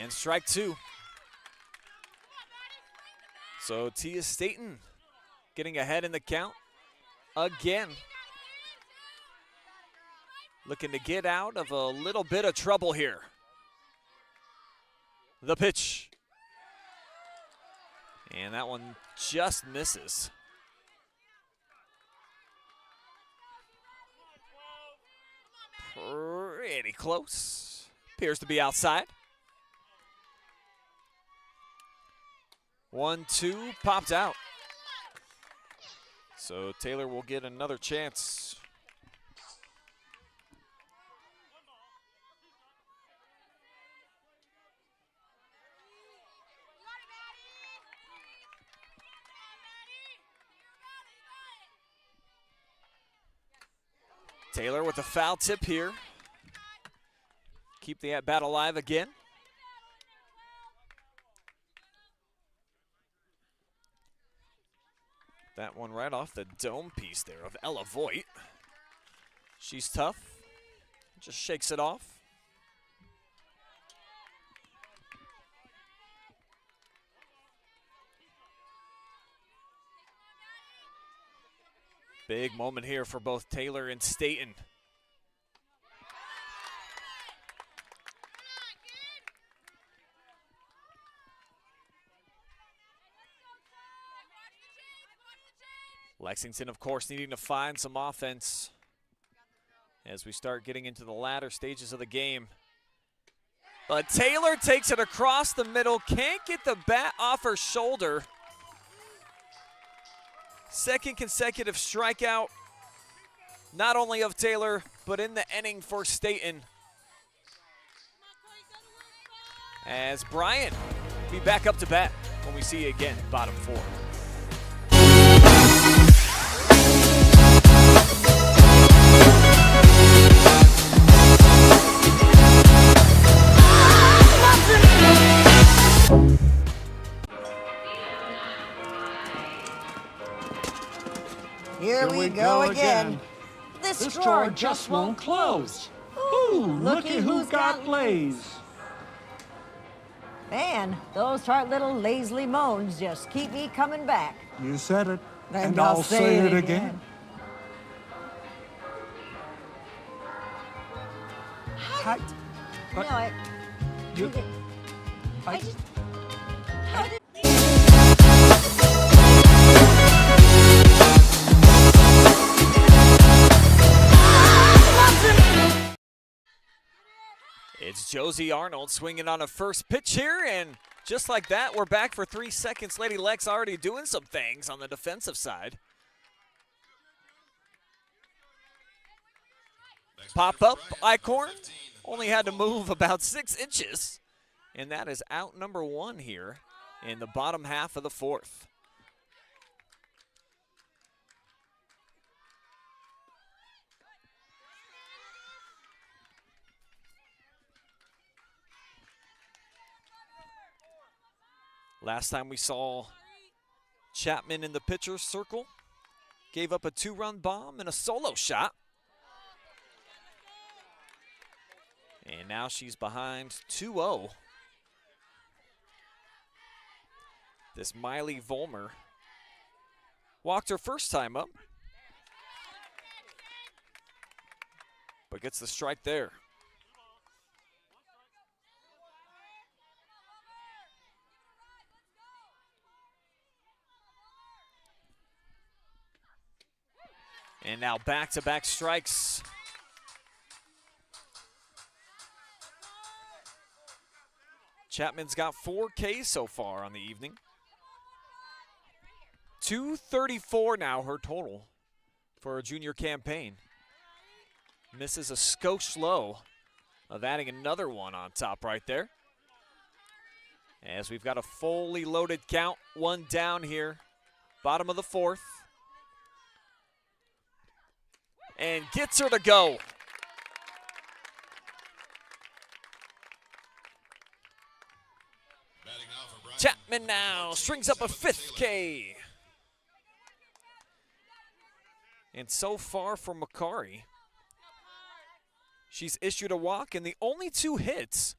And strike 2. So Tia Staten getting ahead in the count again. Looking to get out of a little bit of trouble here. The pitch. And that one just misses. Pretty close. Appears to be outside. 1-2, popped out. So Taylor will get another chance. Taylor with a foul tip here. Keep the at-bat alive again. That one right off the dome piece there of Ella Voigt. She's tough. Just shakes it off. Big moment here for both Taylor and Staten. Lexington, of course, needing to find some offense as we start getting into the latter stages of the game. But Taylor takes it across the middle, can't get the bat off her shoulder. Second consecutive strikeout, not only of Taylor, but in the inning for Staten. As Bryan will be back up to bat when we see you again, bottom 4. Here we go again. This drawer just won't close. Ooh, looky who's got lays. Man, those tart little lazily moans just keep me coming back. You said it, And I'll say it again. Hi. No, I You, just... How did... It's Josie Arnold swinging on a first pitch here, and just like that, we're back for 3 seconds. Lady Lex already doing some things on the defensive side. Pop-up, Eichorn only had to move about 6 inches. And that is out number 1 here in the bottom half of the 4th. Last time we saw Chapman in the pitcher's circle, gave up a 2-run bomb and a solo shot. And now she's behind 2-0. This Miley Volmer walked her first time up, but gets the strike there. And now back-to-back strikes. Chapman's got 4 Ks so far on the evening. 234 now her total for her junior campaign. Misses a skosh low of adding another one on top right there. As we've got a fully loaded count, 1 down here, bottom of the 4th. And gets her to go. Chapman now strings up a 5th K. And so far from Macari, she's issued a walk, and the only 2 hits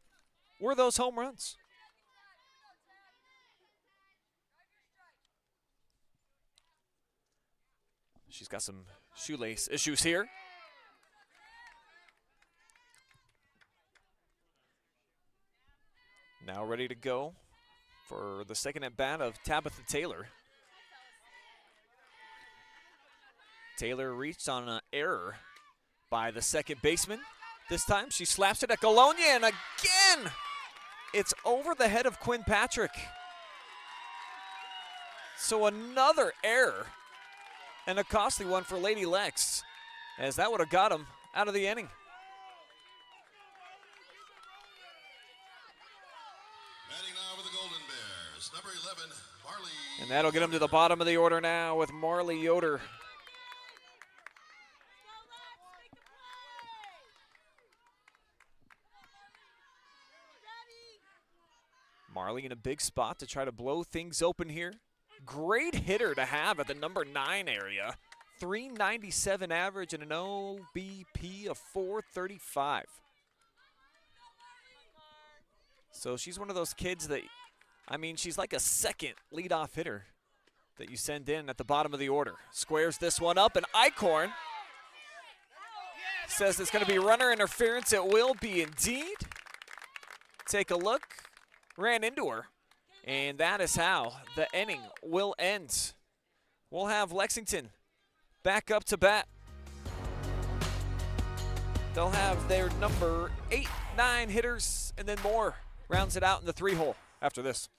were those home runs. She's got some shoelace issues here. Now ready to go for the second at bat of Tabitha Taylor. Taylor reached on an error by the second baseman. This time she slaps it at Galownia, and again, it's over the head of Quinn Patrick. So another error, and a costly one for Lady Lex, as that would have got him out of the inning. Batting now with the Golden Bears, number 11, Marley. And that'll get him to the bottom of the order now with Marley Yoder. Marley in a big spot to try to blow things open here. Great hitter to have at the number 9 area. 397 average and an OBP of 435. So she's one of those kids that, I mean, she's like a second leadoff hitter that you send in at the bottom of the order. Squares this one up, and Eichorn says it's going to be runner interference. It will be indeed. Take a look. Ran into her, and that is how the inning will end. We'll have Lexington back up to bat. They'll have their number 8, 9 hitters, and then Moore rounds it out in the 3-hole after this.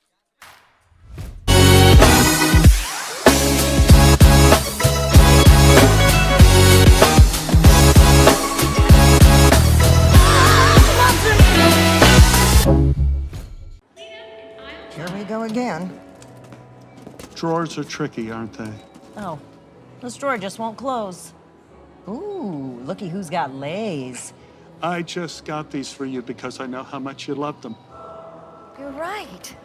Here we go again. Drawers are tricky, aren't they? Oh, this drawer just won't close. Ooh, looky who's got Lays. I just got these for you because I know how much you love them. You're right.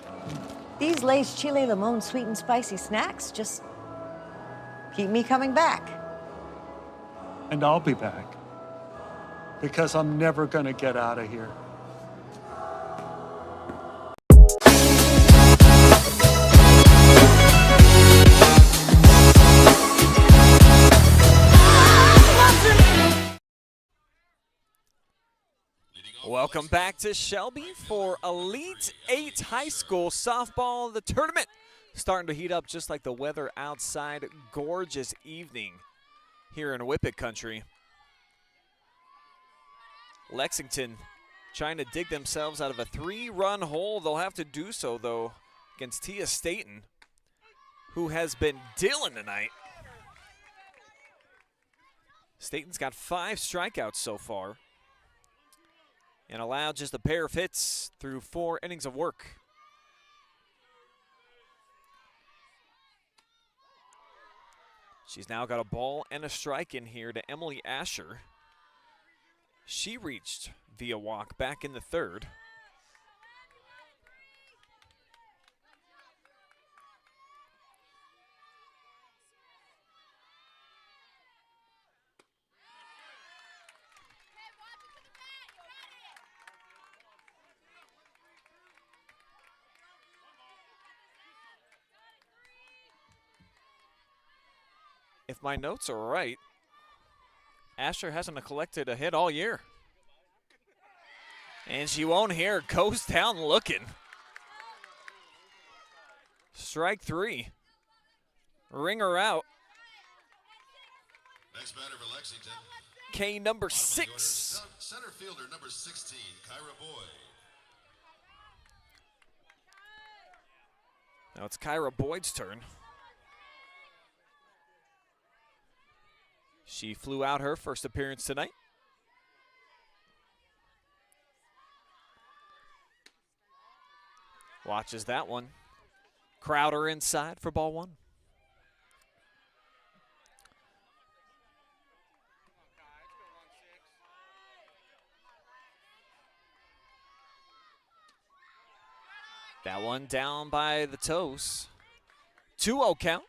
These Lays Chile Limon sweet and spicy snacks just keep me coming back. And I'll be back. Because I'm never gonna get out of here. Welcome back to Shelby for Elite 8 High School Softball. The tournament starting to heat up just like the weather outside. Gorgeous evening here in Whippet country. Lexington trying to dig themselves out of a 3-run hole. They'll have to do so, though, against Tia Staten, who has been dealing tonight. Staten's got 5 strikeouts so far and allowed just a pair of hits through 4 innings of work. She's now got a ball and a strike in here to Emily Asher. She reached via walk back in the 3rd. If my notes are right, Asher hasn't collected a hit all year. And she won't hear, goes down looking. Strike 3. Ring her out. Next batter for Lexington. K number Bottom of the 6. order, center fielder number 16, Kyra Boyd. Now it's Kyra Boyd's turn. She flew out her first appearance tonight. Watches that one. Crowder inside for ball 1. That one down by the toes. 2-0 count.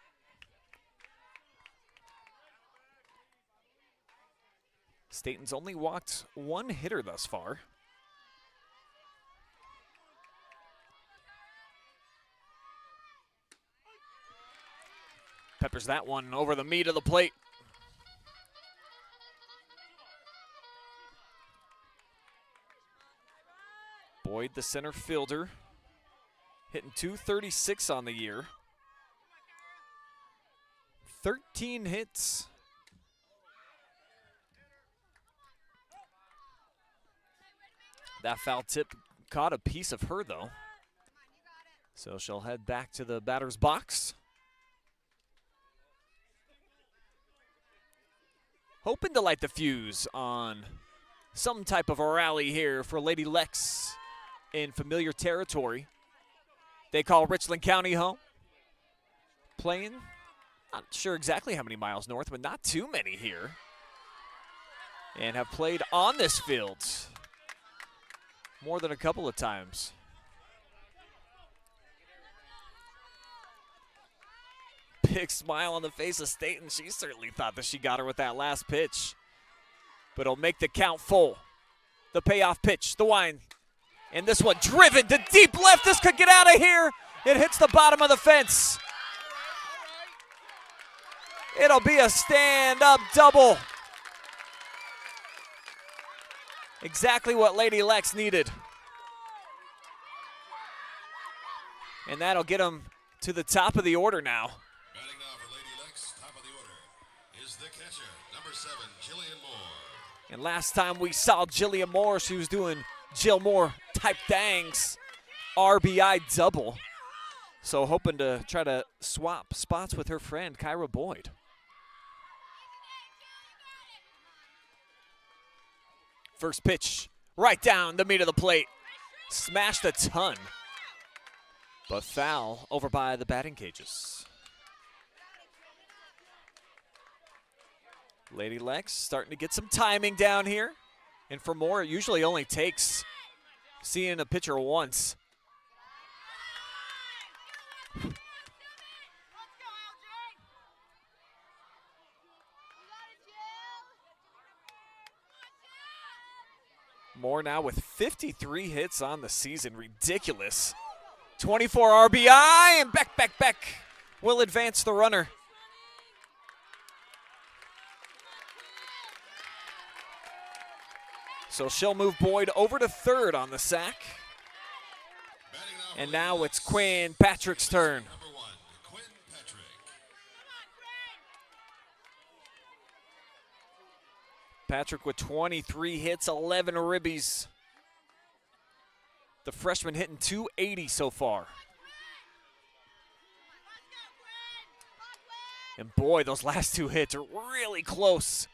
Staten's only walked 1 hitter thus far. Peppers that one over the meat of the plate. Boyd, the center fielder, hitting .236 on the year. 13 hits. That foul tip caught a piece of her, though. So she'll head back to the batter's box. Hoping to light the fuse on some type of a rally here for Lady Lex in familiar territory. They call Richland County home. Playing, not sure exactly how many miles north, but not too many here. And have played on this field more than a couple of times. Big smile on the face of Staten. She certainly thought that she got her with that last pitch. But it'll make the count full. The payoff pitch, the wind. And this one driven to deep left. This could get out of here. It hits the bottom of the fence. It'll be a stand-up double. Exactly what Lady Lex needed. And that'll get them to the top of the order now. Batting now for Lady Lex, top of the order, is the catcher, number 7, Jillian Morr. And last time we saw Jillian Morr, she was doing Jill Moore type thangs. RBI double. So hoping to try to swap spots with her friend, Kyra Boyd. First pitch, right down the meat of the plate. Smashed a ton. But foul over by the batting cages. Lady Lex starting to get some timing down here. And for Moore, it usually only takes seeing a pitcher once. Moore now with 53 hits on the season. Ridiculous. 24 RBI, and Beck will advance the runner. So she'll move Boyd over to third on the sack. And now it's Quinn Patrick's turn. Number 1, Quinn Patrick. Patrick with 23 hits, 11 ribbies. The freshman hitting .280 so far. And boy, those last 2 hits are really close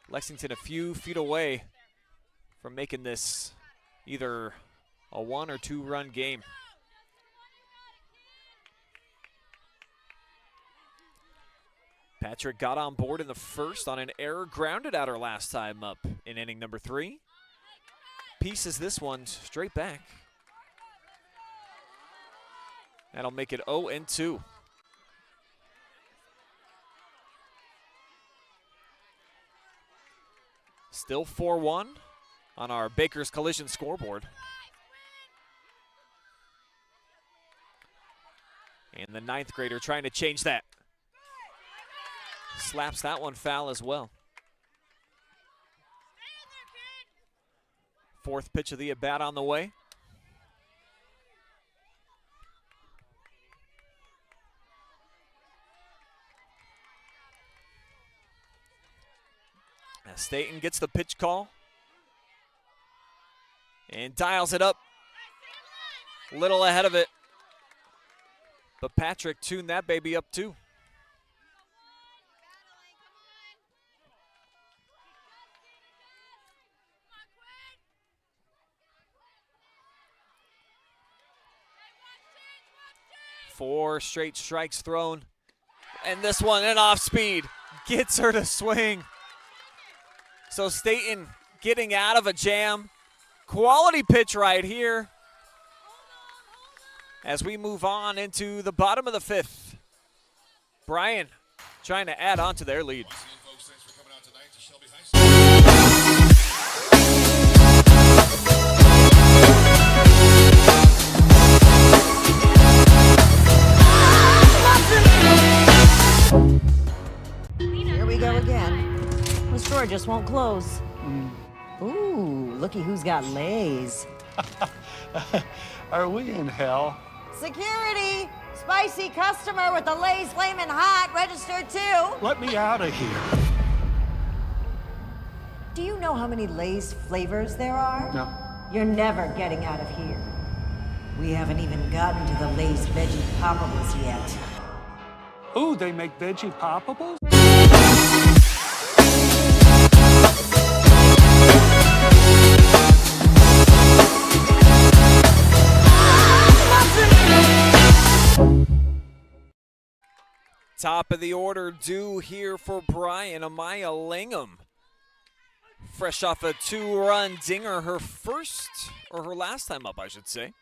Lexington a few feet away from making this either a 1 or 2 run game. Patrick got on board in the first on an error, grounded out her last time up in inning number 3. Pieces this one straight back. That'll make it 0-2. Still 4-1 on our Baker's Collision scoreboard. And the 9th grader trying to change that. Slaps that one foul as well. 4th pitch of the at-bat on the way. As Staten gets the pitch call and dials it up. Little ahead of it. But Patrick tuned that baby up too. Four straight strikes thrown. And this one, an off speed, gets her to swing. So Staten getting out of a jam. Quality pitch right here. As we move on into the bottom of the 5th. Bryan trying to add on to their lead. Once again, folks, thanks for coming out tonight to Shelby High School. Here we go again. The store just won't close. Ooh, looky who's got Lays. Are we in hell? Security! Spicy customer with the Lays Flamin' Hot registered too. Let me out of here. Do you know how many Lays flavors there are? No. You're never getting out of here. We haven't even gotten to the Lays Veggie Poppables yet. Ooh, they make veggie poppables? Top of the order due here for Bryan. Amaya Lingham. Fresh off a 2-run dinger, her first, or her last time up, I should say.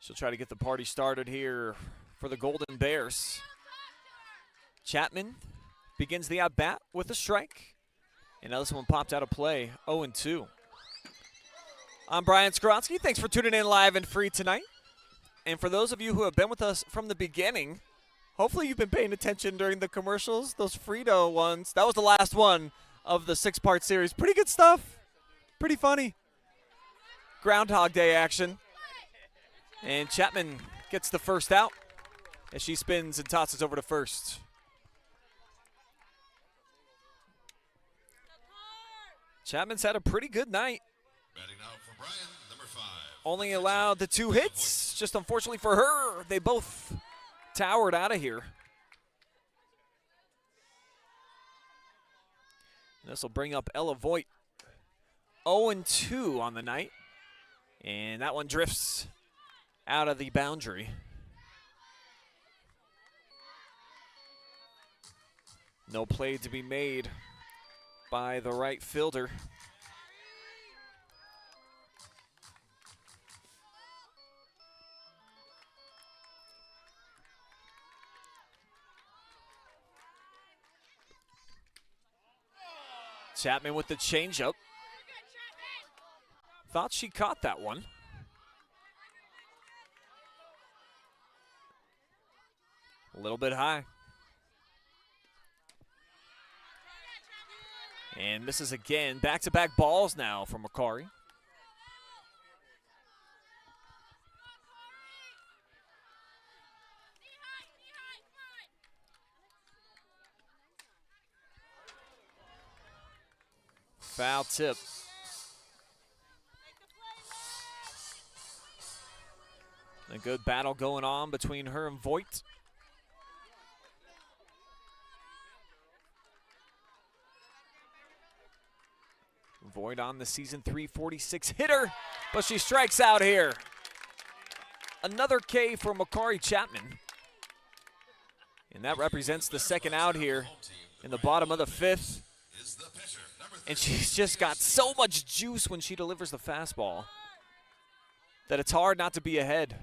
She'll try to get the party started here for the Golden Bears. Chapman begins the at-bat with a strike. And now this one popped out of play, 0-2. I'm Brian Skowronski. Thanks for tuning in live and free tonight. And for those of you who have been with us from the beginning, hopefully you've been paying attention during the commercials, those Frito ones. That was the last one of the 6-part series. Pretty good stuff. Pretty funny. Groundhog Day action. And Chapman gets the first out as she spins and tosses over to first. Chapman's had a pretty good night. Batting out for Bryan, number 5. Only allowed the 2 hits. Just unfortunately for her, they both towered out of here. This will bring up Ella Voigt. 0-2 on the night. And that one drifts out of the boundary. No play to be made by the right fielder. Chapman with the changeup. Thought she caught that one. A little bit high. And misses again. Back-to-back balls now from Macari. Foul tip. A good battle going on between her and Voigt. Void on the season 346 hitter, but she strikes out here. Another K for Makari Chapman. And that represents the second out here in the bottom of the fifth. And she's just got so much juice when she delivers the fastball that it's hard not to be ahead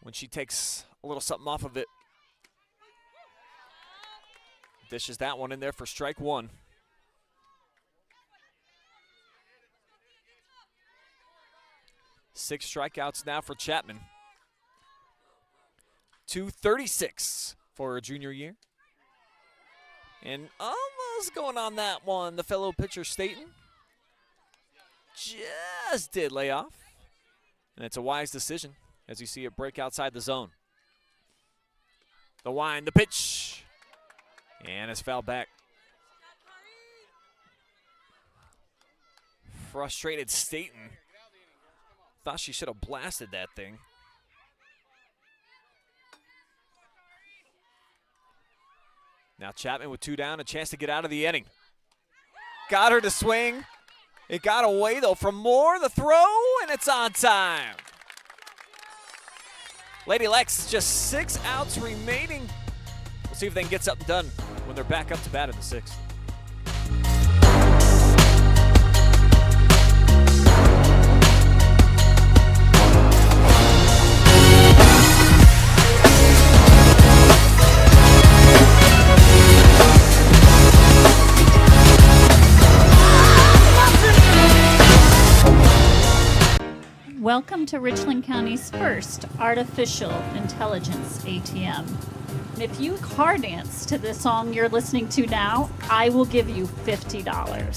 when she takes a little something off of it. Dishes that one in there for strike one. Six strikeouts now for Chapman. 236 for her junior year. And almost going on that one, the fellow pitcher Staten just did lay off. And it's a wise decision as you see it break outside the zone. The wind, the pitch, and it's fouled back. Frustrated Staten. Thought she should have blasted that thing. Now Chapman with two down, a chance to get out of the inning. Got her to swing. It got away though from Moore, the throw, and it's on time. Lady Lex, just 6 outs remaining. We'll see if they can get something done when they're back up to bat in the sixth. Welcome to Richland County's first artificial intelligence ATM. And if you car dance to the song you're listening to now, I will give you $50.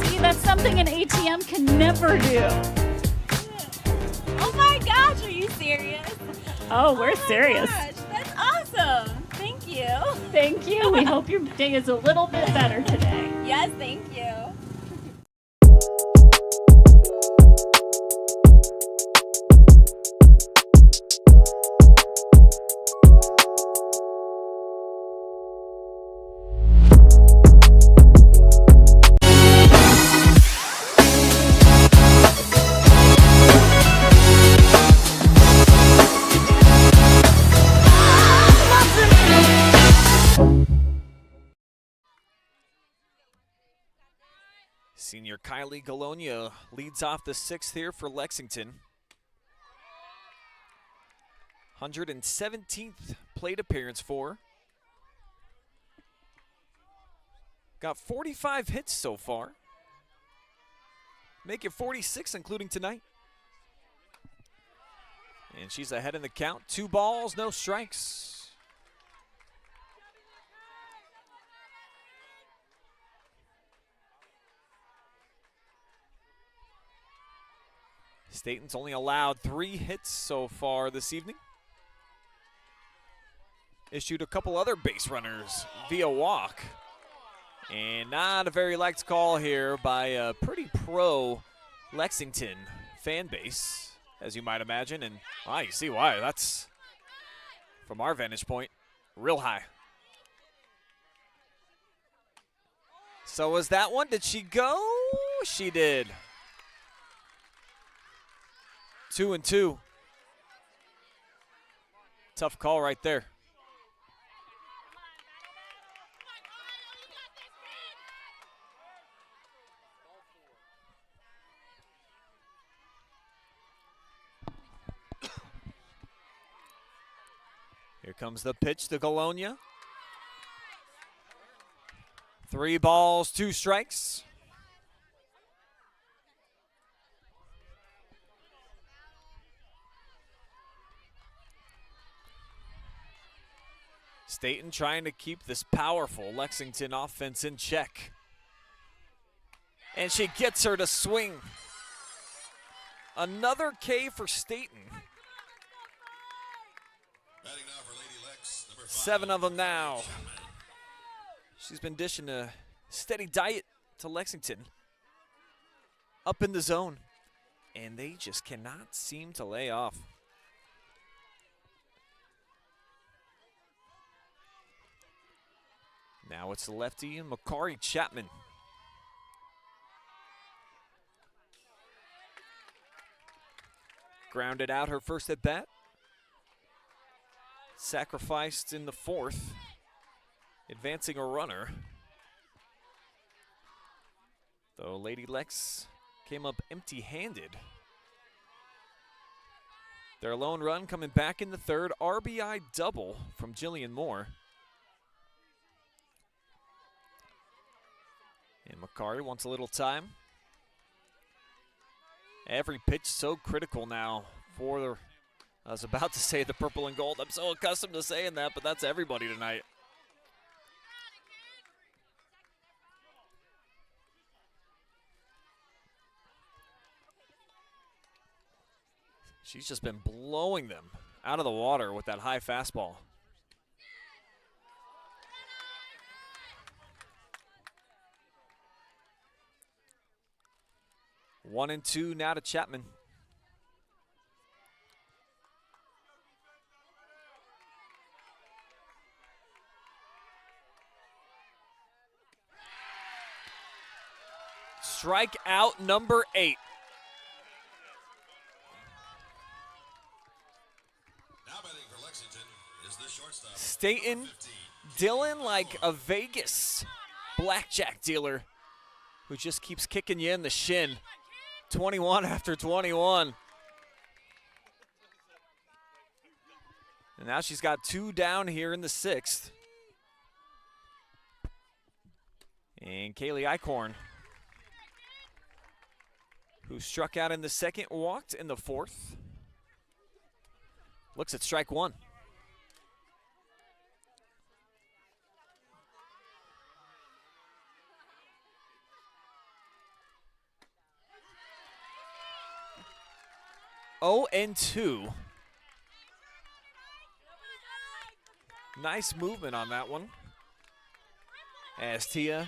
See, that's something an ATM can never do. Oh my gosh, are you serious? Oh, we're serious. Gosh, that's awesome. Thank you. Thank you. We hope your day is a little bit better today. Yes, thank you. Senior Kylie Galownia leads off the sixth here for Lexington. 117th plate appearance for her. Got 45 hits so far. Make it 46, including tonight. And she's ahead in the count. 2 balls, no strikes. Staten's only allowed 3 hits so far this evening. Issued a couple other base runners via walk. And not a very liked call here by a pretty pro Lexington fan base, as you might imagine. And you see why. That's, from our vantage point, real high. So was that one? Did she go? She did. 2-2. Tough call right there. Here comes the pitch to Galownia. 3 balls, 2 strikes. Staten trying to keep this powerful Lexington offense in check. And she gets her to swing. Another K for Staten. 7 of them now. She's been dishing a steady diet to Lexington. Up in the zone. And they just cannot seem to lay off. Now it's lefty Makari Chapman. Grounded out her first at bat. Sacrificed in the fourth. Advancing a runner. Though Lady Lex came up empty-handed. Their lone run coming back in the third. RBI double from Jillian Morr. And Makari wants a little time. Every pitch so critical now for the, I was about to say the purple and gold. I'm so accustomed to saying that, but that's everybody tonight. She's just been blowing them out of the water with that high fastball. One and two now to Chapman. Strikeout number 8. Now batting for Lexington is the shortstop. Staten Dylan like a Vegas blackjack dealer who just keeps kicking you in the shin. 21 after 21. And now she's got 2 down here in the 6th. And Kaylie Eichorn, who struck out in the 2nd, walked in the 4th. Looks at strike 1. Oh and 2. Nice movement on that one. As Tia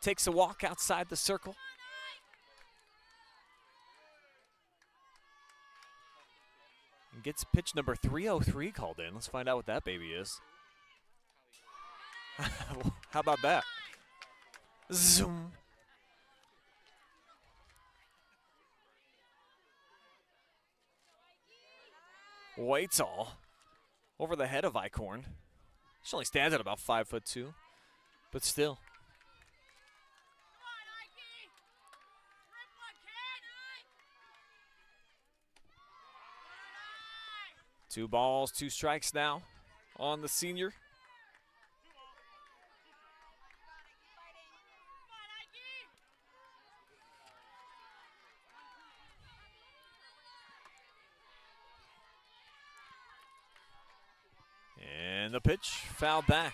takes a walk outside the circle. And gets pitch number 303 called in. Let's find out what that baby is. How about that? Zoom. Way tall. Over the head of Eichorn. She only stands at about 5'2", but still. Two balls, 2 strikes now on the senior. And the pitch, foul back.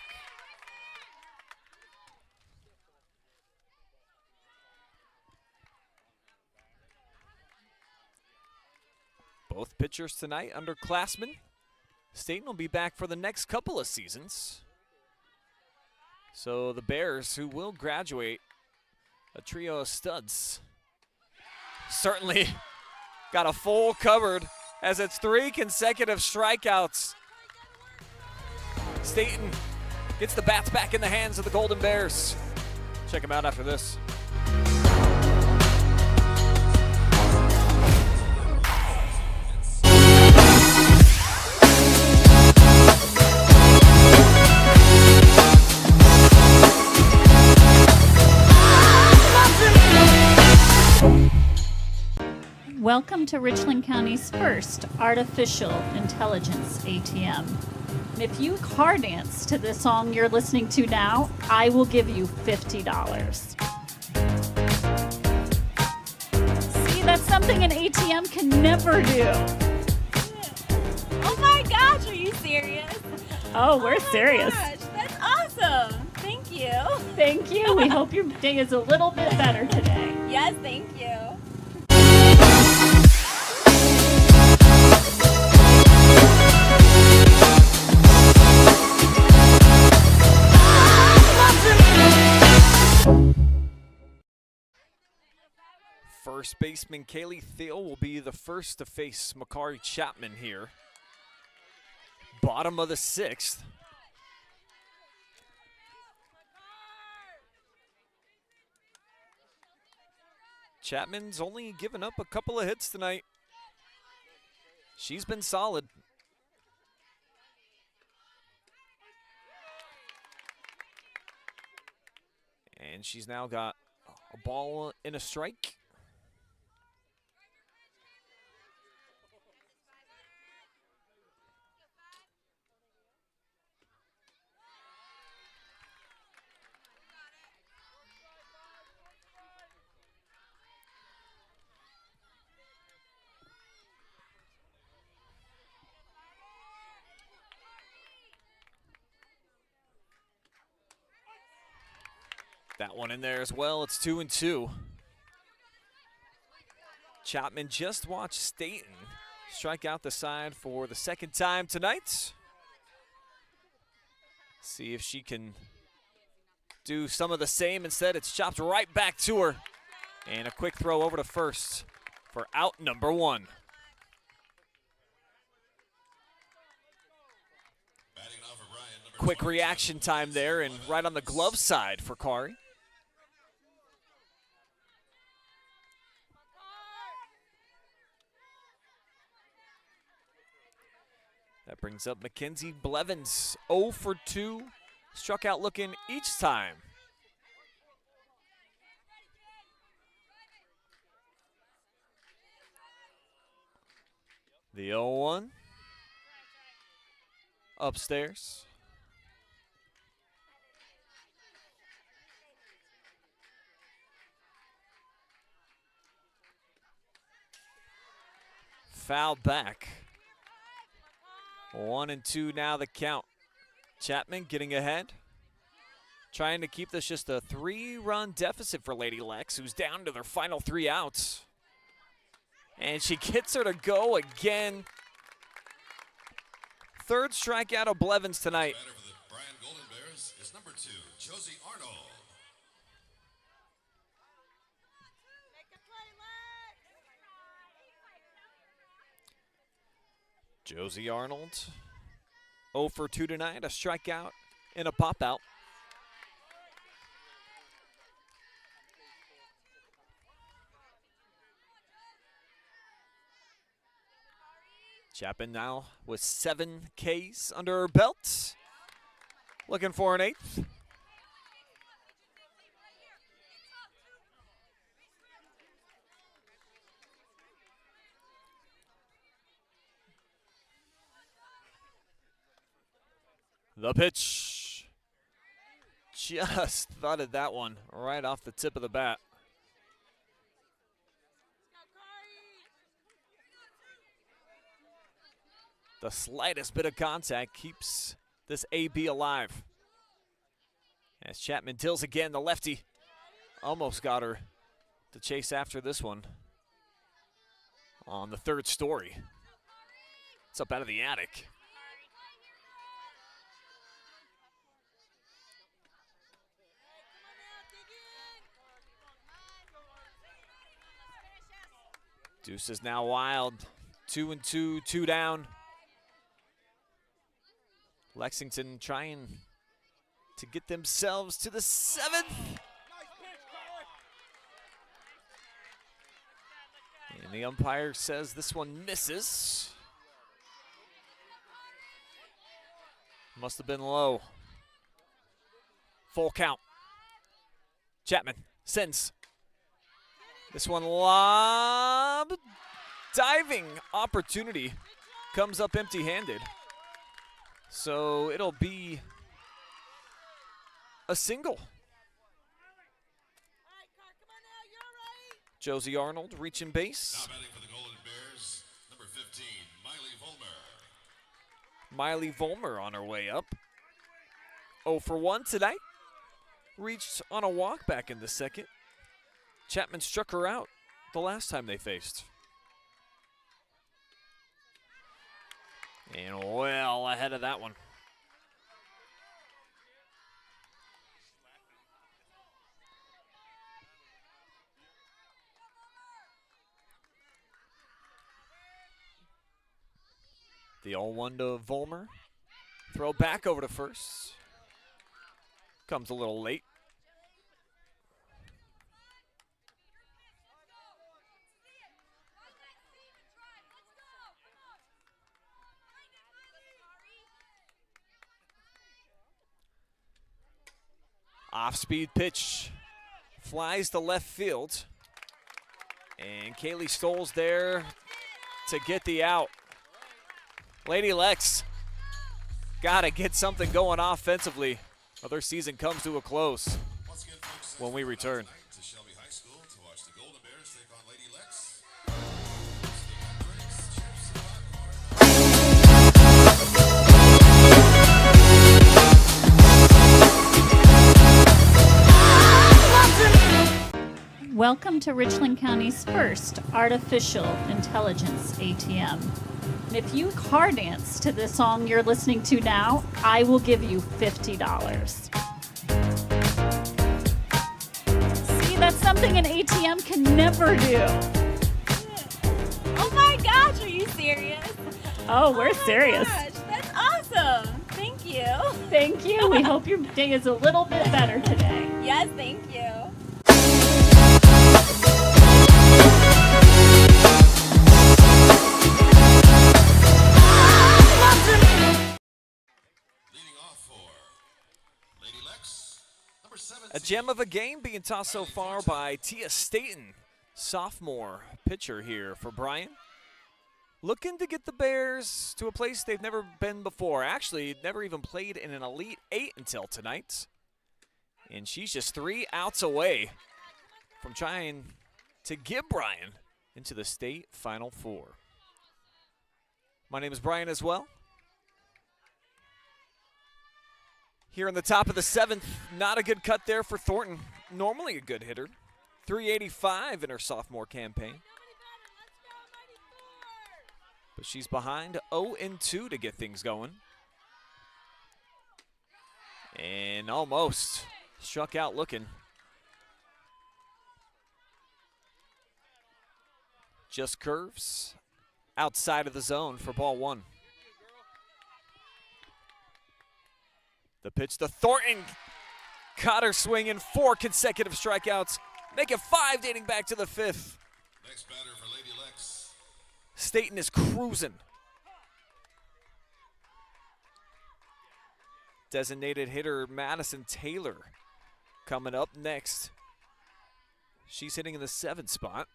Both pitchers tonight underclassmen. Staten will be back for the next couple of seasons. So the Bears, who will graduate a trio of studs, certainly got a full cupboard as it's 3 consecutive strikeouts. Staten gets the bats back in the hands of the Golden Bears. Check them out after this. Welcome to Richland County's first artificial intelligence ATM. If you car dance to the song you're listening to now, I will give you $50. See, that's something an ATM can never do. Oh my gosh, are you serious? Oh, we're serious. Gosh, that's awesome. Thank you. Thank you. We hope your day is a little bit better today. Yes, thank you. First baseman Kailee Thiel will be the first to face Makari Chapman here. Bottom of the 6th. Chapman's only given up a couple of hits tonight. She's been solid. And she's now got a ball and a strike. That one in there as well. It's 2-2. Chapman just watched Staten strike out the side for the second time tonight. See if she can do some of the same. Instead, it's chopped right back to her. And a quick throw over to first for out number 1. Batting off for Bryan, number Quick 20. reaction time there and right on the glove side for Kari. That brings up Mackenzie Blevins, 0 for 2. Struck out looking each time. The 0-1. Upstairs. Foul back. 1-2 now the count. Chapman getting ahead. Trying to keep this just a 3-run deficit for Lady Lex, who's down to their final 3 outs. And she gets her to go again. Third strikeout of Blevins tonight. Batter for the Bryan Golden Bears is number 2, Josie Arnold. Josie Arnold, 0 for 2 tonight, a strikeout and a pop out. Chapman now with 7 Ks under her belt. Looking for an 8th. The pitch. Just thudded that one right off the tip of the bat. The slightest bit of contact keeps this AB alive. As Chapman tills again, the lefty almost got her to chase after this one on the 3rd story. It's up out of the attic. Deuce is now wild. 2-2, 2 down. Lexington trying to get themselves to the 7th. And the umpire says this one misses. Must have been low. Full count. Chapman sends. This one lob. Diving opportunity. Comes up empty-handed. So it'll be a single. Josie Arnold reaching base. Now batting for the Golden Bears, number 15, Miley Vollmer. Miley Vollmer on her way up. 0 for 1 tonight. Reached on a walk back in the 2nd. Chapman struck her out the last time they faced. And well ahead of that one. The 0-1 to Vollmer. Throw back over to first. Comes a little late. Off-speed pitch. Flies to left field. And Kaylee Stoll's there to get the out. Lady Lex got to get something going offensively, or their season comes to a close Once again, folks, when we return. tonight to Shelby High School to watch the Golden Bears take on Lady Lex. Welcome to Richland County's first artificial intelligence ATM. And if you car dance to the song you're listening to now, I will give you $50. See, that's something an ATM can never do. Oh my gosh, are you serious? Oh, we're serious. Gosh, that's awesome. Thank you. Thank you. We hope your day is a little bit better today. Yes, thank you. Leading off for Lady Lex, number 17. A gem of a game being tossed so far by Tia Staten, sophomore pitcher here for Bryan. Looking to get the Bears to a place they've never been before. Actually, never even played in an Elite Eight until tonight. And she's just 3 outs away from trying to get Bryan into the state Final Four. My name is Bryan as well. Here in the top of the 7th, not a good cut there for Thornton. Normally a good hitter. 385 in her sophomore campaign. But she's behind 0-2 to get things going. And almost struck out looking. Just curves outside of the zone for ball 1. The pitch to Thornton. Caught her swinging, 4 consecutive strikeouts. Make it 5 dating back to the 5th. Next batter for Lady Lex. Staten is cruising. Designated hitter Madison Taylor coming up next. She's hitting in the 7th spot.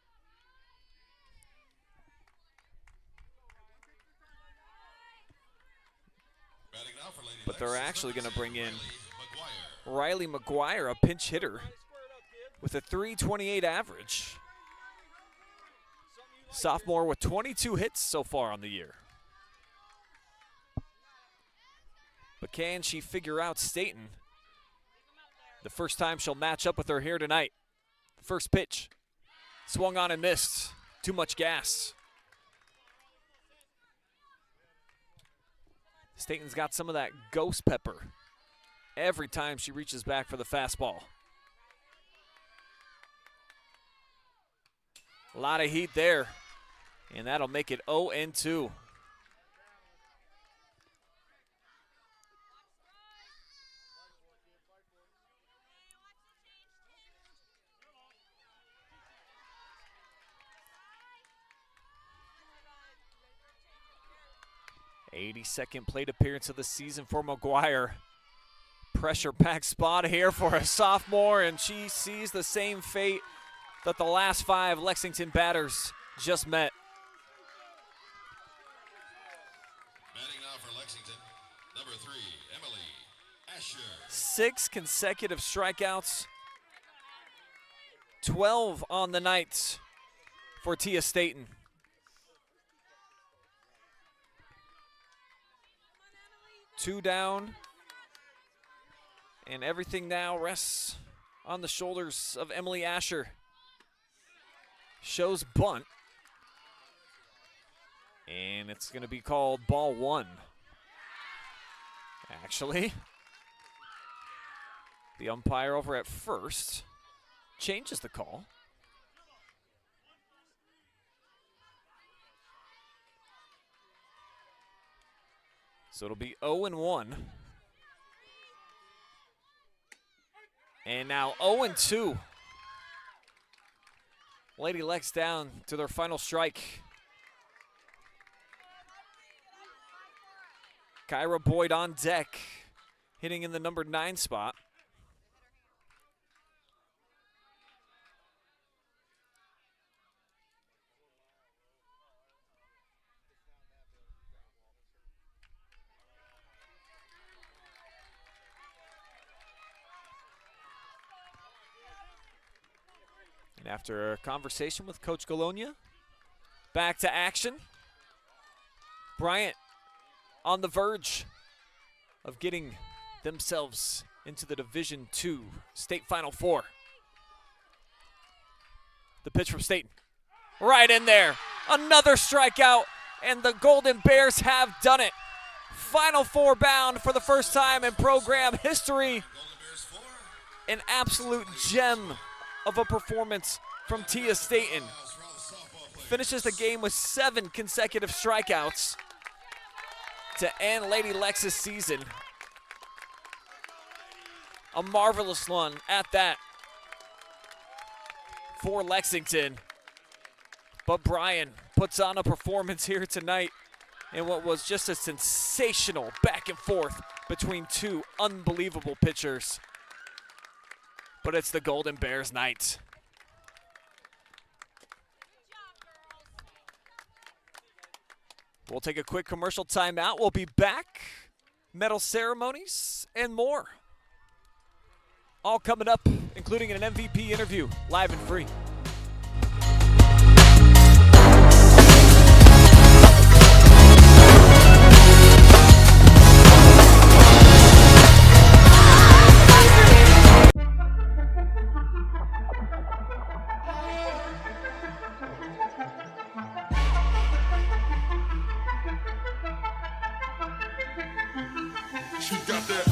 Batting now for Lady But Lex they're is actually number going to bring 10, in Riley McGuire. Riley McGuire, a pinch hitter with a 328 average. Sophomore with 22 hits so far on the year. But can she figure out Staten? The first time she'll match up with her here tonight. First pitch. Swung on and missed. Too much gas. Staten's got some of that ghost pepper every time she reaches back for the fastball. A lot of heat there, and that'll make it 0-2. '82nd plate appearance of the season for McGuire. Pressure-packed spot here for a sophomore, and she sees the same fate that the last 5 Lexington batters just met. Batting now for Lexington, number 3, Emily Asher. 6 consecutive strikeouts. 12 on the night for Tia Staten. Two down. And everything now rests on the shoulders of Emily Asher. Shows bunt. And it's going to be called ball 1. Actually, the umpire over at first changes the call. So it'll be 0-1. And now 0-2. Lady Lex down to their final strike. Kyra Boyd on deck, hitting in the number 9 spot. And after a conversation with Coach Galownia, back to action. Bryant on the verge of getting themselves into the Division II State Final Four. The pitch from Staten. Right in there. Another strikeout, and the Golden Bears have done it. Final Four bound for the first time in program history. An absolute gem of a performance from Tia Staten. Finishes the game with 7 consecutive strikeouts to end Lady Lex's season. A marvelous one at that for Lexington. But Bryan puts on a performance here tonight in what was just a sensational back and forth between two unbelievable pitchers. But it's the Golden Bears night. We'll take a quick commercial timeout. We'll be back. Medal ceremonies and more. All coming up, including an MVP interview, live and free. She got that.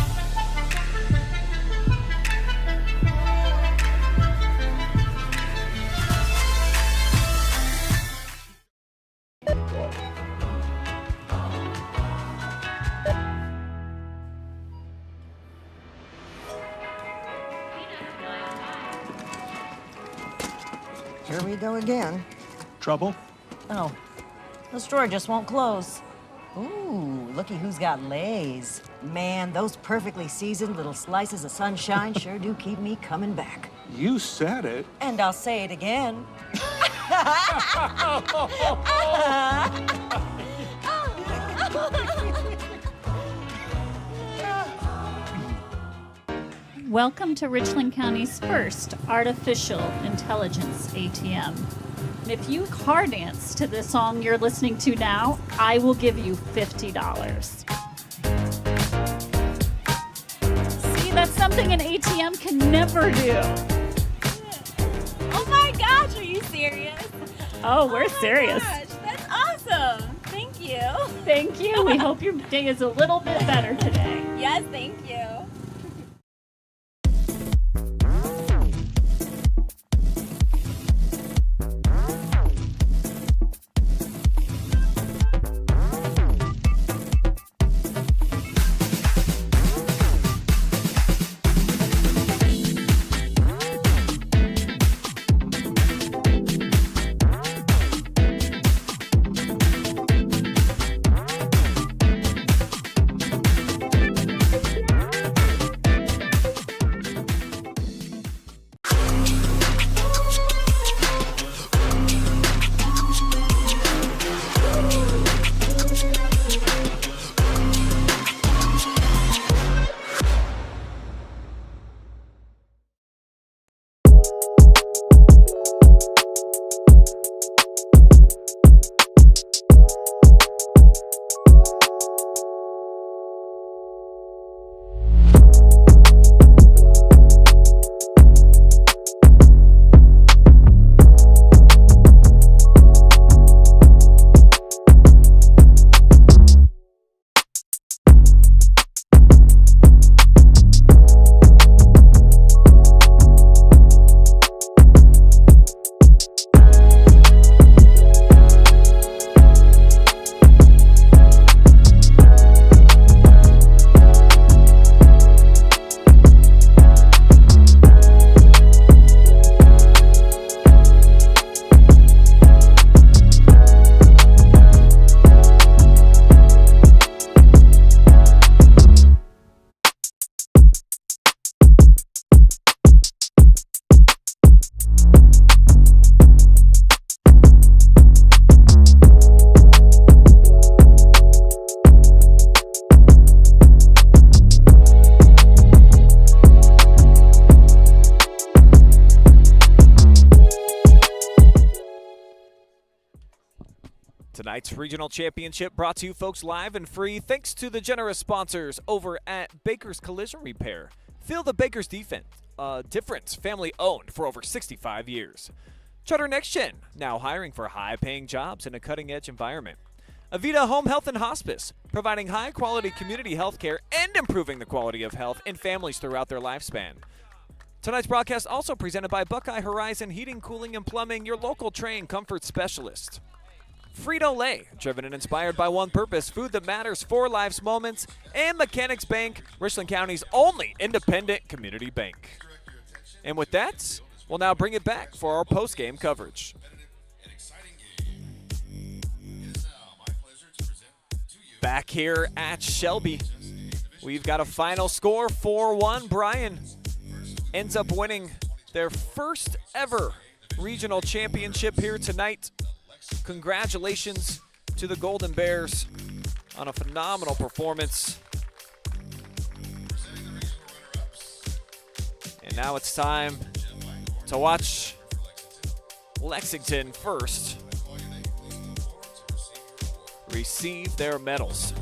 Here we go again. Trouble? Oh, this drawer just won't close. Ooh, looky who's got Lays. Man, those perfectly seasoned little slices of sunshine sure do keep me coming back. You said it. And I'll say it again. Welcome to Richland County's first artificial intelligence ATM. And if you car dance to the song you're listening to now, I will give you $50. See, that's something an ATM can never do. Oh my gosh, are you serious? Oh, we're serious. Gosh, that's awesome. Thank you. Thank you. We hope your day is a little bit better today. Yes, thank you. Tonight's regional championship brought to you folks live and free thanks to the generous sponsors over at Baker's Collision Repair. Feel the Baker's difference, family owned for over 65 years. Charter Next Gen, now hiring for high-paying jobs in a cutting-edge environment. Avita Home Health and Hospice, providing high-quality community health care and improving the quality of health in families throughout their lifespan. Tonight's broadcast also presented by Buckeye Horizon Heating, Cooling, and Plumbing, your local trained comfort specialist. Frito Lay, driven and inspired by one purpose, food that matters for life's moments. And Mechanics Bank, Richland County's only independent community bank. And with that, we'll now bring it back for our post-game coverage. Back here at Shelby, we've got a final score, 4-1. Bryan ends up winning their first ever regional championship here tonight. Congratulations to the Golden Bears on a phenomenal performance. And now it's time to watch Lexington first receive their medals.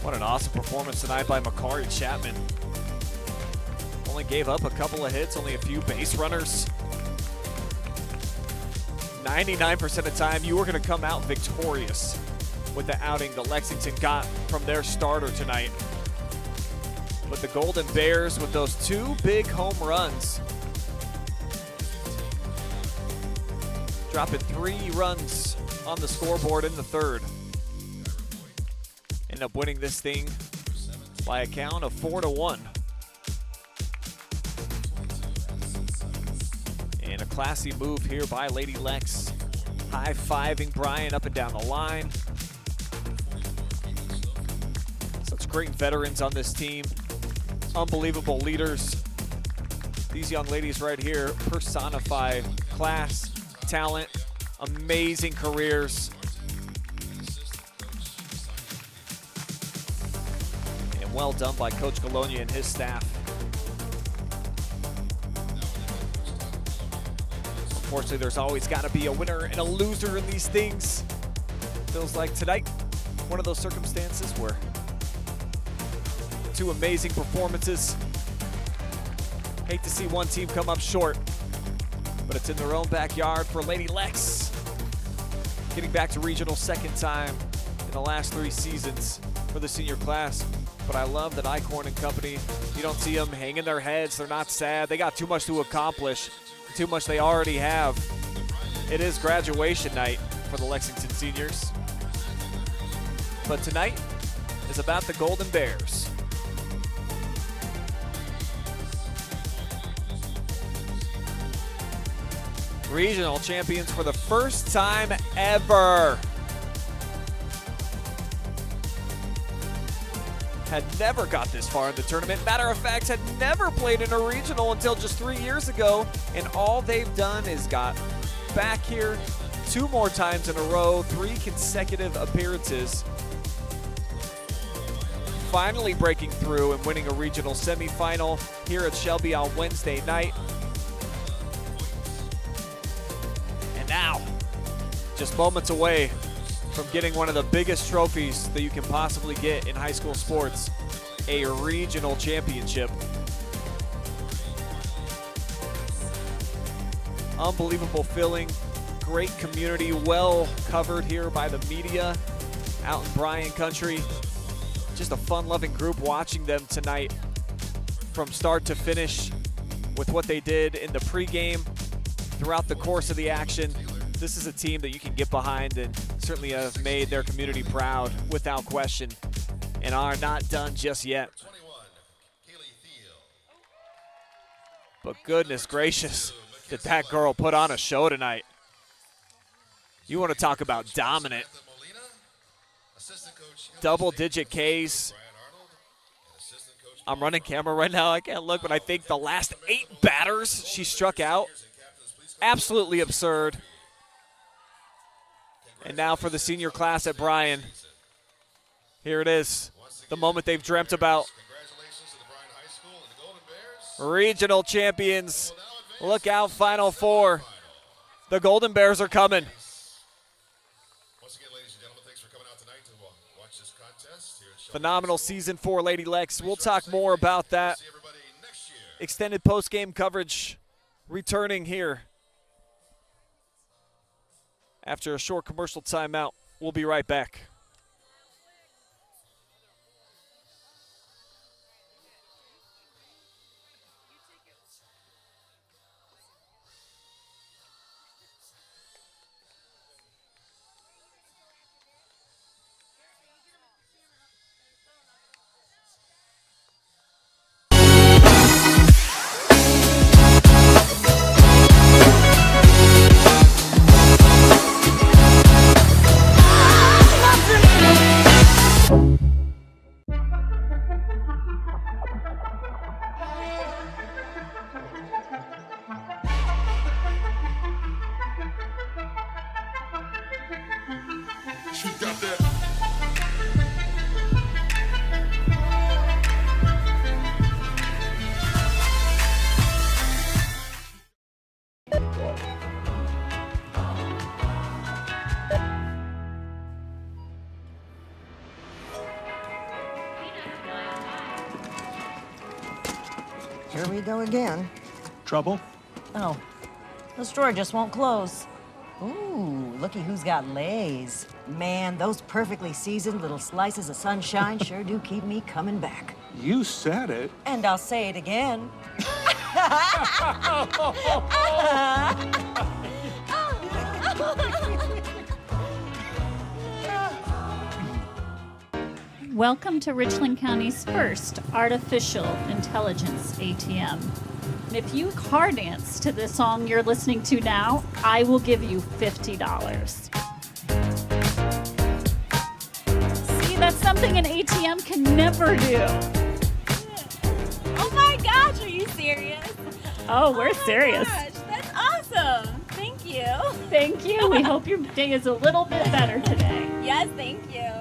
What an awesome performance tonight by Makari Chapman. Only gave up a couple of hits, only a few base runners. 99% of the time, you were going to come out victorious with the outing that Lexington got from their starter tonight. But the Golden Bears, with those two big home runs, dropping 3 runs on the scoreboard in the third. End up winning this thing by a count of 4-1. And a classy move here by Lady Lex, high-fiving Bryan up and down the line. Such great veterans on this team, unbelievable leaders. These young ladies right here personify class, talent, amazing careers. And well done by Coach Galownia and his staff. Unfortunately, there's always got to be a winner and a loser in these things. Feels like tonight, one of those circumstances where 2 amazing performances. Hate to see one team come up short, but it's in their own backyard for Lady Lex. Getting back to regional second time in the last 3 seasons for the senior class. But I love that Eichorn and company, you don't see them hanging their heads. They're not sad. They got too much to accomplish. Too much they already have. It is graduation night for the Lexington seniors. But tonight is about the Golden Bears. Regional champions for the first time ever. Had never got this far in the tournament. Matter of fact, had never played in a regional until just 3 years ago. And all they've done is got back here 2 more times in a row, 3 consecutive appearances. Finally breaking through and winning a regional semifinal here at Shelby on Wednesday night. And now, just moments away from getting one of the biggest trophies that you can possibly get in high school sports, a regional championship. Unbelievable feeling, great community, well covered here by the media out in Bryan country. Just a fun-loving group watching them tonight from start to finish with what they did in the pregame throughout the course of the action. This is a team that you can get behind and certainly have made their community proud without question and are not done just yet. 21, Kailee Thiel. But goodness gracious, did that girl put on a show tonight. You want to talk about dominant. Assistant coach Double-digit Ks. Brian Arnold, and assistant coach I'm running camera right now. I can't look, but I think the last 8 batters she struck out. Absolutely absurd. And now for the senior class at Bryan. Here it is, the moment they've dreamt about. Regional champions, look out, Final Four. The Golden Bears are coming. Once again, ladies and gentlemen, thanks for coming out tonight to watch this contest here at Shelby. Phenomenal season for Lady Lex. We'll talk more about that. See everybody next year. Extended post-game coverage returning here after a short commercial timeout. We'll be right back. She got that. Here we go again. Trouble? Oh, this drawer just won't close. Ooh, looky who's got Lays. Man, those perfectly seasoned little slices of sunshine sure do keep me coming back. You said it. And I'll say it again. Welcome to Richland County's first artificial intelligence ATM. And if you car dance to the song you're listening to now, I will give you $50. See, that's something an ATM can never do. Oh my gosh, are you serious? Oh, we're serious. Gosh, that's awesome. Thank you. Thank you. We hope your day is a little bit better today. Yes, thank you.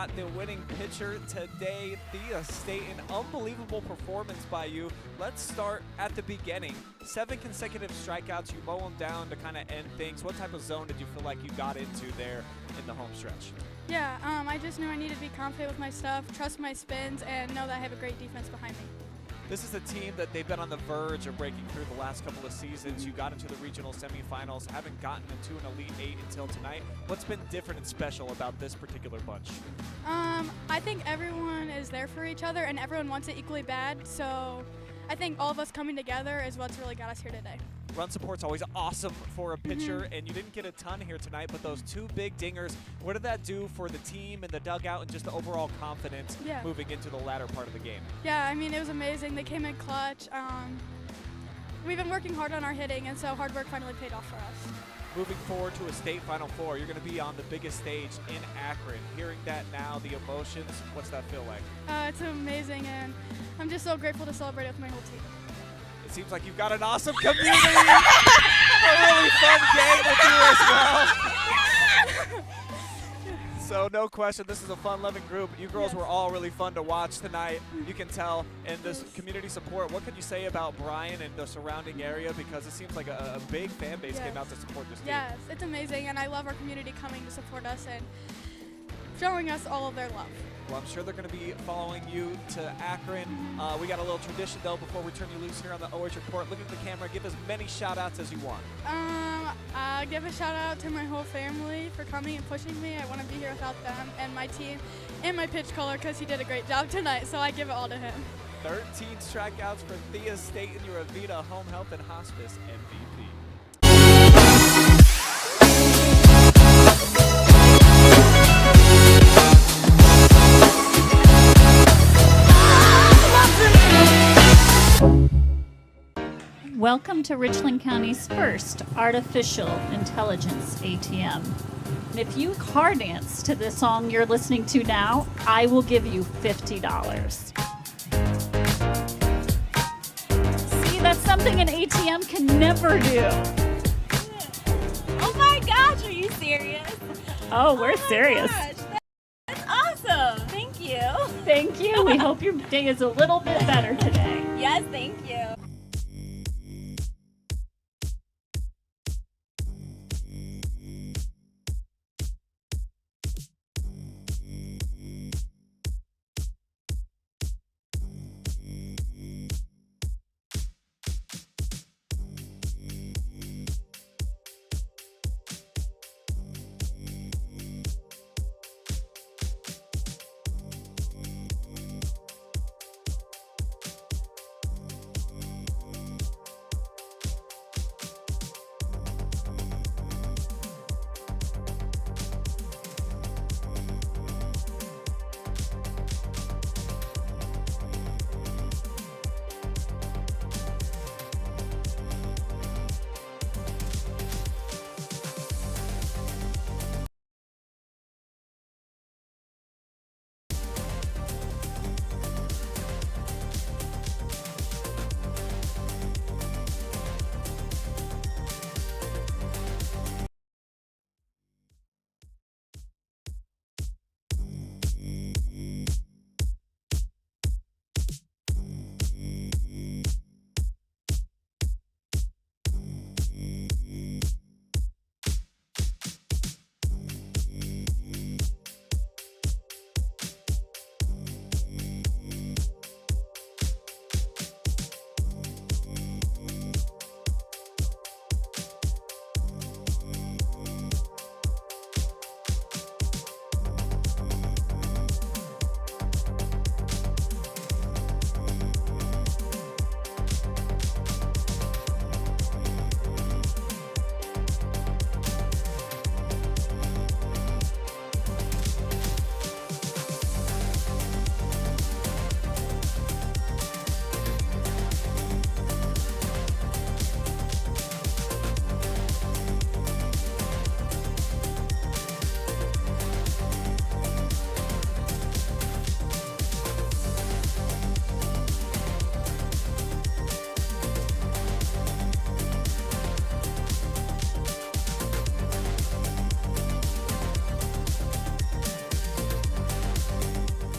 got the winning pitcher today, Thea State. An unbelievable performance by you. Let's start at the beginning. 7 consecutive strikeouts. You mow them down to kind of end things. What type of zone did you feel like you got into there in the home stretch? Yeah, I just knew I needed to be confident with my stuff, trust my spins, and know that I have a great defense behind me. This is a team that they've been on the verge of breaking through the last couple of seasons. You got into the regional semifinals, haven't gotten into an Elite Eight until tonight. What's been different and special about this particular bunch? I think everyone is there for each other, and everyone wants it equally bad, so I think all of us coming together is what's really got us here today. Run support's always awesome for a pitcher, and you didn't get a ton here tonight, but those 2 big dingers, what did that do for the team and the dugout and just the overall confidence moving into the latter part of the game? Yeah, I mean, it was amazing. They came in clutch. We've been working hard on our hitting, and so hard work finally paid off for us. Moving forward to a state Final Four, you're going to be on the biggest stage in Akron. Hearing that now, the emotions, what's that feel like? It's amazing, and I'm just so grateful to celebrate with my whole team. It seems like you've got an awesome community, a really fun gang with you as well. So no question, this is a fun-loving group. You girls were all really fun to watch tonight. You can tell. And this community support, what could you say about Bryan and the surrounding area? Because it seems like a big fan base came out to support this team. Yes, it's amazing, and I love our community coming to support us and showing us all of their love. Well, I'm sure they're going to be following you to Akron. We got a little tradition, though, before we turn you loose here on the OH Report. Look at the camera. Give as many shout-outs as you want. I'll give a shout-out to my whole family for coming and pushing me. I want to be here without them, and my team, and my pitch caller, because he did a great job tonight, so I give it all to him. 13 strikeouts for Thea State and your Avita Home Health and Hospice MVP. Welcome to Richland County's first artificial intelligence ATM. And if you car dance to the song you're listening to now, I will give you $50. See, that's something an ATM can never do. Oh my gosh, are you serious? Oh, we're serious. Gosh, that's awesome. Thank you. Thank you. We hope your day is a little bit better today. Yes, thank you.